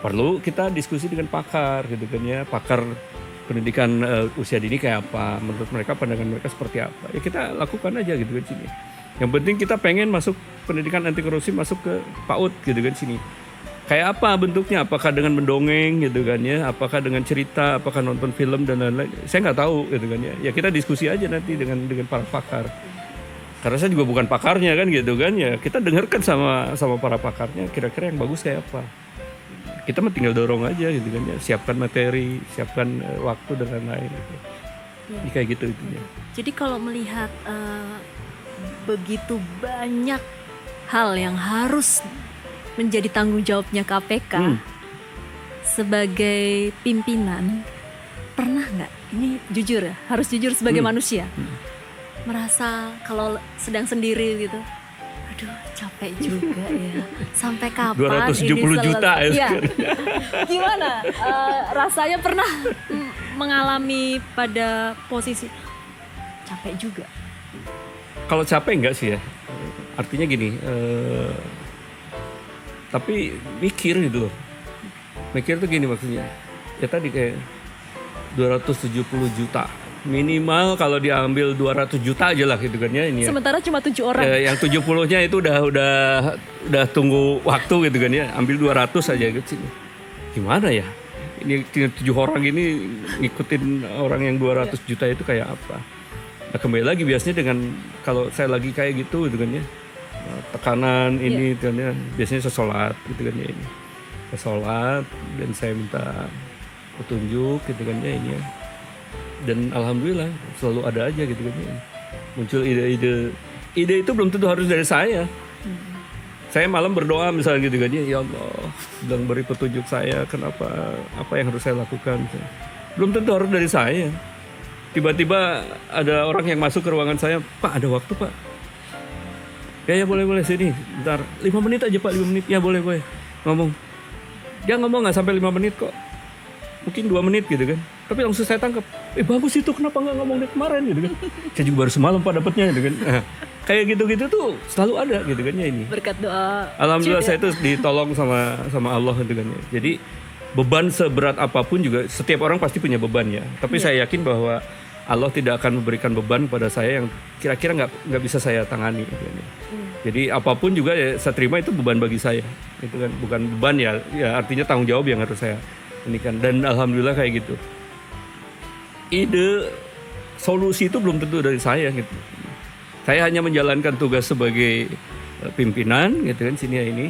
Speaker 1: Perlu kita diskusi dengan pakar gitu kan ya, pakar pendidikan usia dini kayak apa, menurut mereka pandangan mereka seperti apa, ya kita lakukan aja gitu kan sini. Yang penting kita pengen masuk pendidikan anti korupsi, masuk ke PAUD gitu kan sini. Kayak apa bentuknya, apakah dengan mendongeng gitu kan ya, apakah dengan cerita, apakah nonton film dan lain-lain, saya nggak tahu gitu kan ya. Ya kita diskusi aja nanti dengan para pakar. Karena saya juga bukan pakarnya kan gitu kan ya, kita dengarkan sama para pakarnya kira-kira yang bagus kayak apa. Kita mah tinggal dorong aja gitu kan ya, siapkan materi, siapkan waktu dan lain-lain gitu. Jadi kayak gitu itu ya.
Speaker 3: Jadi kalau melihat begitu banyak hal yang harus menjadi tanggung jawabnya KPK sebagai pimpinan, pernah nggak? Ini jujur ya, harus jujur sebagai manusia, merasa kalau sedang sendiri gitu, aduh capek juga ya, sampai kapan
Speaker 1: 270
Speaker 3: ini
Speaker 1: juta
Speaker 3: ya. Gimana rasanya, pernah mengalami pada posisi capek juga?
Speaker 1: Kalau capek enggak sih ya, artinya gini, tapi mikir gitu loh, mikir tuh gini maksudnya, ya tadi kayak 270 juta minimal, kalau diambil 200 juta aja lah gitu kan ya ini ya.
Speaker 3: Sementara cuma 7 orang.
Speaker 1: Yang 70-nya itu udah tunggu waktu gitu kan ya, ambil 200 aja gitu. Gimana ya? Ini 7 orang ini ngikutin orang yang 200 juta itu kayak apa? Nah, kembali lagi biasanya dengan kalau saya lagi kayak gitu kan ya, tekanan ini kan ya, biasanya saya sholat gitu kan ya ini. Saya sholat dan saya minta petunjuk gitu kan ya ini ya. Dan alhamdulillah selalu ada aja gitu kan ya. Muncul ide-ide. Ide itu belum tentu harus dari saya. Saya malam berdoa misalnya gitu kan ya Allah, sedang beri petunjuk saya kenapa, apa yang harus saya lakukan. Belum tentu harus dari saya. Tiba-tiba ada orang yang masuk ke ruangan saya, Pak ada waktu Pak? Ya boleh sini, bentar 5 menit aja Pak, 5 menit. Ya boleh ngomong. Dia ngomong nggak sampai 5 menit kok, mungkin 2 menit gitu kan. Tapi langsung saya tangkap, bagus itu, kenapa nggak ngomong dari kemarin gitu kan. Saya juga baru semalam Pak dapatnya gitu kan. Kayak gitu-gitu tuh selalu ada gitu kan ya ini.
Speaker 3: Berkat doa.
Speaker 1: Alhamdulillah saya tuh ditolong sama Allah gitu kan ya. Jadi beban seberat apapun juga setiap orang pasti punya beban ya. Tapi saya yakin bahwa Allah tidak akan memberikan beban pada saya yang kira-kira nggak bisa saya tangani gitu kan ya. Jadi apapun juga ya saya terima, itu beban bagi saya. Itu kan bukan beban ya artinya tanggung jawab yang harus saya ini kan. Dan alhamdulillah kayak gitu. Ide solusi itu belum tentu dari saya gitu. Saya hanya menjalankan tugas sebagai pimpinan gitu kan sini ini.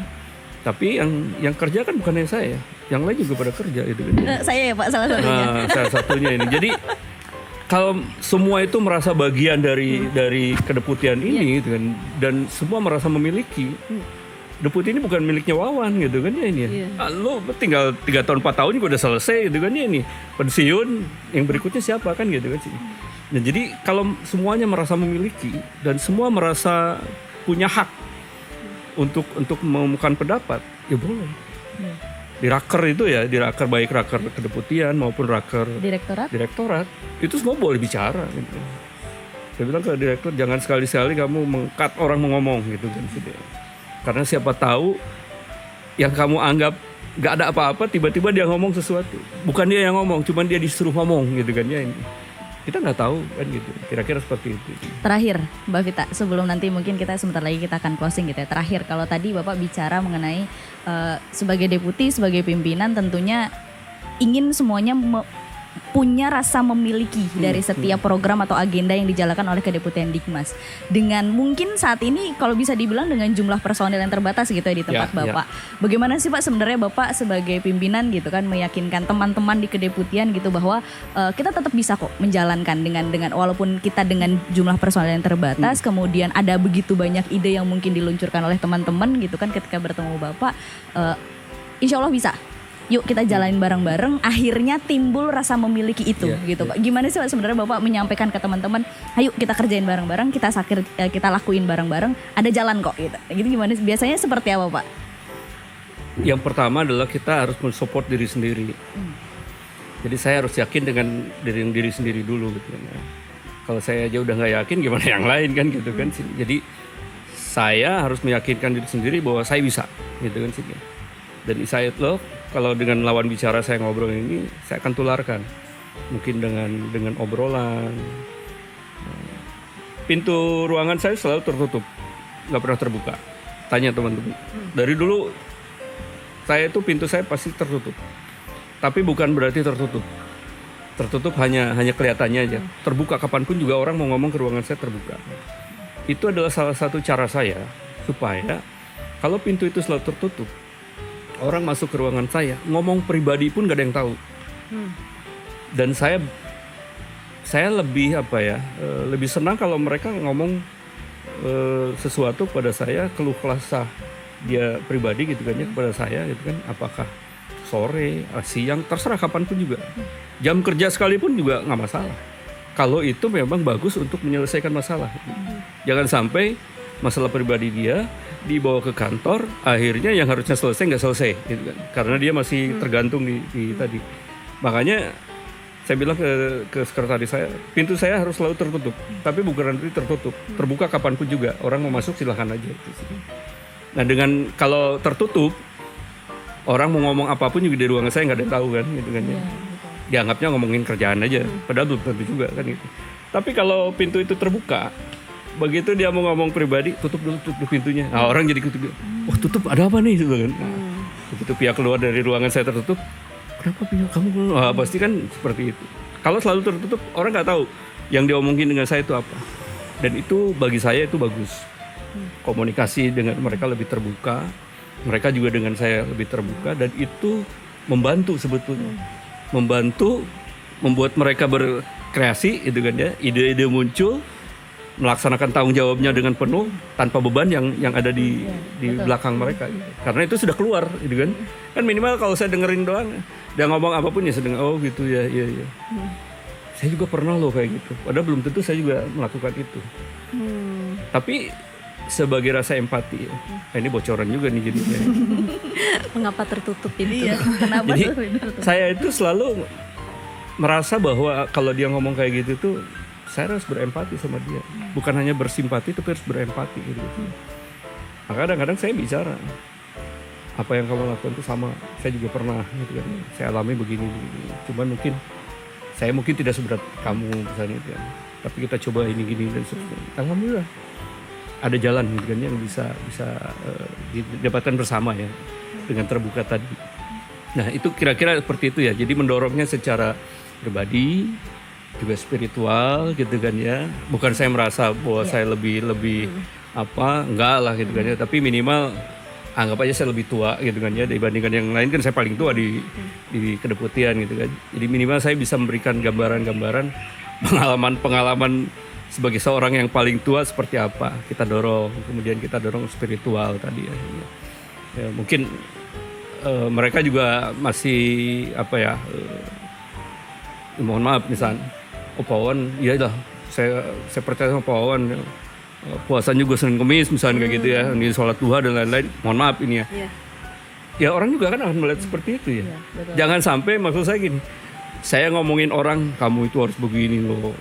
Speaker 1: Tapi yang kerja kan bukan hanya saya, yang lain juga pada kerja gitu kan.
Speaker 2: Saya ya Pak salah satunya.
Speaker 1: Salah satunya ini. Jadi kalau semua itu merasa bagian dari kedeputian ini gitu kan, dan semua merasa memiliki. Deputi ini bukan miliknya Wawan gitu kan ya ini ya. Lo tinggal 3 tahun 4 tahun juga udah selesai gitu kan ya ini. Pensiun yang berikutnya siapa kan gitu kan sih. Nah, jadi kalau semuanya merasa memiliki dan semua merasa punya hak untuk mengumumkan pendapat, ya boleh. Di raker itu ya, di raker baik raker kedeputian maupun raker direktorat itu semua boleh bicara gitu. Saya bilang ke direktur, jangan sekali-sekali kamu meng-cut orang mau ngomong gitu kan. Karena siapa tahu yang kamu anggap gak ada apa-apa, tiba-tiba dia ngomong sesuatu. Bukan dia yang ngomong, cuman dia disuruh ngomong gitu kan ya ini. Kita nggak tahu kan gitu, kira-kira seperti itu.
Speaker 2: Terakhir Mbak Vita, sebelum nanti mungkin kita sebentar lagi kita akan closing gitu ya. Terakhir, kalau tadi Bapak bicara mengenai sebagai deputi, sebagai pimpinan tentunya ingin semuanya punya rasa memiliki dari setiap program atau agenda yang dijalankan oleh Kedeputian Dikmas. Dengan mungkin saat ini kalau bisa dibilang dengan jumlah personil yang terbatas gitu ya di tempat Bapak. Bagaimana sih Pak sebenarnya Bapak sebagai pimpinan gitu kan meyakinkan teman-teman di Kedeputian gitu bahwa kita tetap bisa kok menjalankan dengan walaupun kita dengan jumlah personil yang terbatas, kemudian ada begitu banyak ide yang mungkin diluncurkan oleh teman-teman gitu kan ketika bertemu Bapak, insya Allah bisa. Yuk kita jalanin bareng-bareng, akhirnya timbul rasa memiliki itu gitu Pak. Gimana sih Pak sebenarnya Bapak menyampaikan ke teman-teman, ayo kita kerjain bareng-bareng, kita lakuin bareng-bareng, ada jalan kok gitu. Gitu gimana biasanya seperti apa Pak?
Speaker 1: Yang pertama adalah kita harus mensupport diri sendiri. Jadi saya harus yakin dengan diri sendiri dulu gitu kan. Kalau saya aja udah nggak yakin, gimana yang lain kan gitu kan. Jadi saya harus meyakinkan diri sendiri bahwa saya bisa gitu kan sih. Dan saya itu kalau dengan lawan bicara saya ngobrol ini, saya akan tularkan. Mungkin dengan obrolan. Pintu ruangan saya selalu tertutup, nggak pernah terbuka. Tanya teman-teman. Dari dulu saya itu pintu saya pasti tertutup. Tapi bukan berarti tertutup. Tertutup hanya kelihatannya aja. Terbuka kapanpun juga orang mau ngomong ke ruangan saya terbuka. Itu adalah salah satu cara saya supaya kalau pintu itu selalu tertutup, orang masuk ke ruangan saya, ngomong pribadi pun gak ada yang tahu. Dan saya lebih lebih senang kalau mereka ngomong sesuatu pada saya, keluh kesah dia pribadi gitu kan ya kepada saya gitu kan, apakah sore, siang, terserah kapanpun juga. Jam kerja sekalipun juga nggak masalah. Kalau itu memang bagus untuk menyelesaikan masalah. Jangan sampai masalah pribadi dia dibawa ke kantor, akhirnya yang harusnya selesai nggak selesai gitu kan. Karena dia masih tergantung di tadi. Makanya saya bilang ke sekretaris saya, pintu saya harus selalu tertutup, tapi bukan nanti tertutup, terbuka kapanpun juga, orang mau masuk silahkan aja. Nah dengan kalau tertutup, orang mau ngomong apapun juga di ruangan saya nggak ada yang tahu kan gitu kan ya. Dianggapnya ngomongin kerjaan aja, padahal belum tentu juga kan gitu. Tapi kalau pintu itu terbuka, begitu dia mau ngomong pribadi, tutup pintunya. Nah, orang jadi tutup. Oh tutup, ada apa nih? Gitu kan. Begitu pihak keluar dari ruangan saya tertutup, kenapa pihak kamu? Pasti kan seperti itu. Kalau selalu tertutup, orang nggak tahu yang diomongin dengan saya itu apa. Dan itu bagi saya itu bagus. Komunikasi dengan mereka lebih terbuka, mereka juga dengan saya lebih terbuka, dan itu membantu sebetulnya. Membantu membuat mereka berkreasi, gitu kan ya. Ide-ide muncul, melaksanakan tanggung jawabnya dengan penuh tanpa beban yang ada di belakang mereka, karena itu sudah keluar gitu kan minimal kalau saya dengerin doang dia ngomong apapun ya saya dengar, oh gitu ya iya saya juga pernah loh kayak gitu, padahal belum tentu saya juga melakukan itu. Tapi sebagai rasa empati ini bocoran juga nih jadinya.
Speaker 3: Mengapa tertutup pintu?
Speaker 2: Kenapa
Speaker 1: jadi saya itu selalu merasa bahwa kalau dia ngomong kayak gitu tuh saya harus berempati sama dia, bukan hanya bersimpati tapi harus berempati gitu. Maka kadang-kadang saya bicara, apa yang kamu lakukan itu sama, saya juga pernah gitu kan, saya alami begini. Cuman mungkin tidak seberat kamu misalnya kan, tapi kita coba ini gini dan seterusnya. Alhamdulillah ada jalan gitu kan yang bisa didapatkan bersama ya dengan terbuka tadi. Nah itu kira-kira seperti itu ya. Jadi mendorongnya secara pribadi juga spiritual gitu kan ya. Bukan saya merasa bahwa saya lebih enggak lah gitu kan ya. Tapi minimal anggap aja saya lebih tua gitu kan ya dibandingkan yang lain, kan saya paling tua di kedeputian gitu kan. Jadi minimal saya bisa memberikan gambaran-gambaran pengalaman sebagai seorang yang paling tua seperti apa kita dorong, kemudian kita dorong spiritual tadi ya. Ya mungkin mereka juga masih mohon maaf misalnya Pak Wawan, iya lah saya percaya sama Pak Wawan, puasanya juga Senin Kemis misalnya kayak gitu ya, ini sholat duha dan lain-lain, mohon maaf ini ya. Ya orang juga kan akan melihat seperti itu ya. Jangan sampai, maksud saya gini, saya ngomongin orang kamu itu harus begini loh,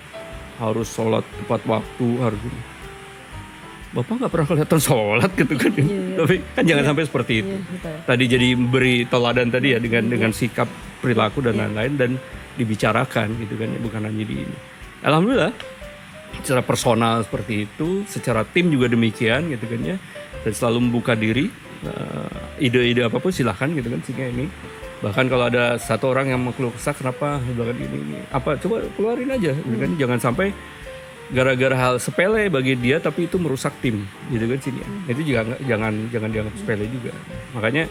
Speaker 1: harus sholat tepat waktu, harus gini. Bapak nggak pernah kelihatan sholat gitu kan, tapi kan jangan sampai seperti itu. Tadi jadi beri teladan tadi ya dengan sikap, perilaku dan lain-lain, dan dibicarakan gitu kan, bukan hanya di ini. Alhamdulillah, secara personal seperti itu, secara tim juga demikian gitu kan ya, dan selalu membuka diri, ide-ide apapun silahkan gitu kan, sehingga ini. Bahkan kalau ada satu orang yang mau keluh kesah kenapa bilang ini apa, coba keluarin aja gitu kan, jangan sampai gara-gara hal sepele bagi dia tapi itu merusak tim gitu kan sini. Itu juga jangan dianggap sepele juga. Makanya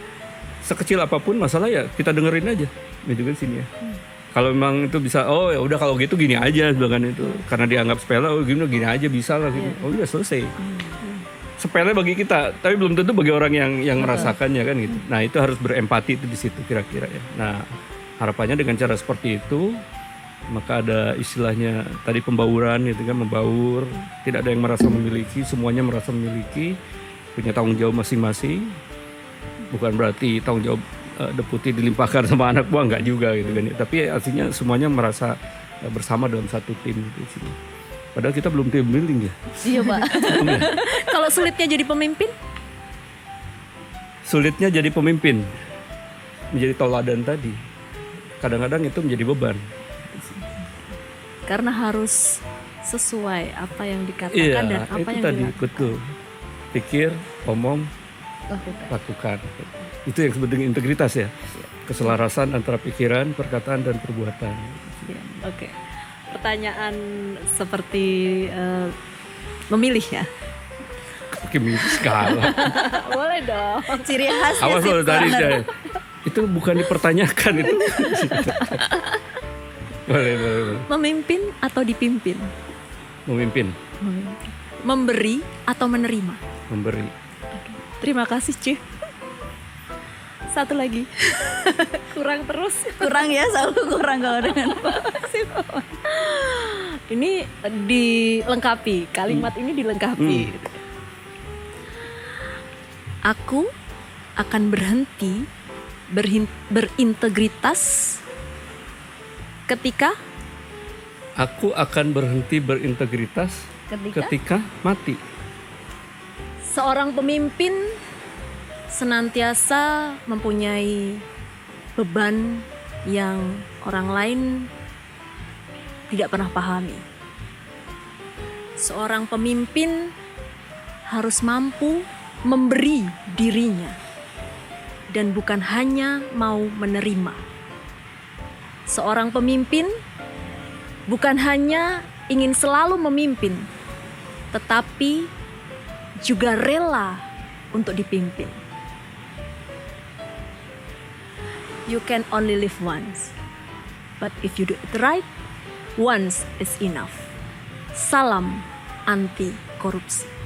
Speaker 1: sekecil apapun masalah ya kita dengerin aja gitu kan sini ya. Kalau memang itu bisa, oh ya udah kalau gitu gini aja bahkan itu, karena dianggap sepele, oh gini aja bisa lah gitu. Oh udah selesai. Sepele bagi kita, tapi belum tentu bagi orang yang merasakannya kan gitu. Nah itu harus berempati itu di situ kira-kira ya. Nah harapannya dengan cara seperti itu, maka ada istilahnya tadi pembauran gitu kan, membaur, tidak ada yang merasa memiliki, semuanya merasa memiliki, punya tanggung jawab masing-masing. Bukan berarti tanggung jawab deputi dilimpahkan sama anak buah, enggak juga gitu kan, tapi artinya semuanya merasa bersama dalam satu tim gitu. Padahal kita belum tim building ya.
Speaker 3: Iya Pak. Kalau sulitnya jadi pemimpin?
Speaker 1: Sulitnya jadi pemimpin, menjadi teladan tadi, kadang-kadang itu menjadi beban.
Speaker 3: Karena harus sesuai apa yang dikatakan dan apa
Speaker 1: itu
Speaker 3: yang
Speaker 1: tadi,
Speaker 3: dilakukan.
Speaker 1: betul. Pikir, omong, lakukan. Itu yang disebut dengan integritas ya. Keselarasan antara pikiran, perkataan, dan perbuatan.
Speaker 3: Ya, oke. Pertanyaan seperti memilih ya.
Speaker 1: Oke, skala.
Speaker 3: Boleh dong.
Speaker 2: Ciri khasnya
Speaker 1: Awas
Speaker 2: Sip
Speaker 1: loh tadi
Speaker 2: Corner.
Speaker 1: saya. Itu bukan dipertanyakan itu. boleh.
Speaker 3: Memimpin atau dipimpin?
Speaker 1: Memimpin,
Speaker 3: Memberi atau menerima?
Speaker 1: memberi.
Speaker 3: Terima kasih Cih. Satu lagi. Kurang terus.
Speaker 2: Kurang ya, selalu kurang kalau dengan
Speaker 3: Sip. Ini dilengkapi, kalimat ini dilengkapi. Aku akan berhenti berintegritas ketika
Speaker 1: Aku akan berhenti berintegritas ketika mati.
Speaker 3: seorang pemimpin senantiasa mempunyai beban yang orang lain tidak pernah pahami. Seorang pemimpin harus mampu memberi dirinya dan bukan hanya mau menerima. Seorang pemimpin bukan hanya ingin selalu memimpin, tetapi juga rela untuk dipimpin. You can only live once, but if you do it right, once is enough. Salam anti korupsi.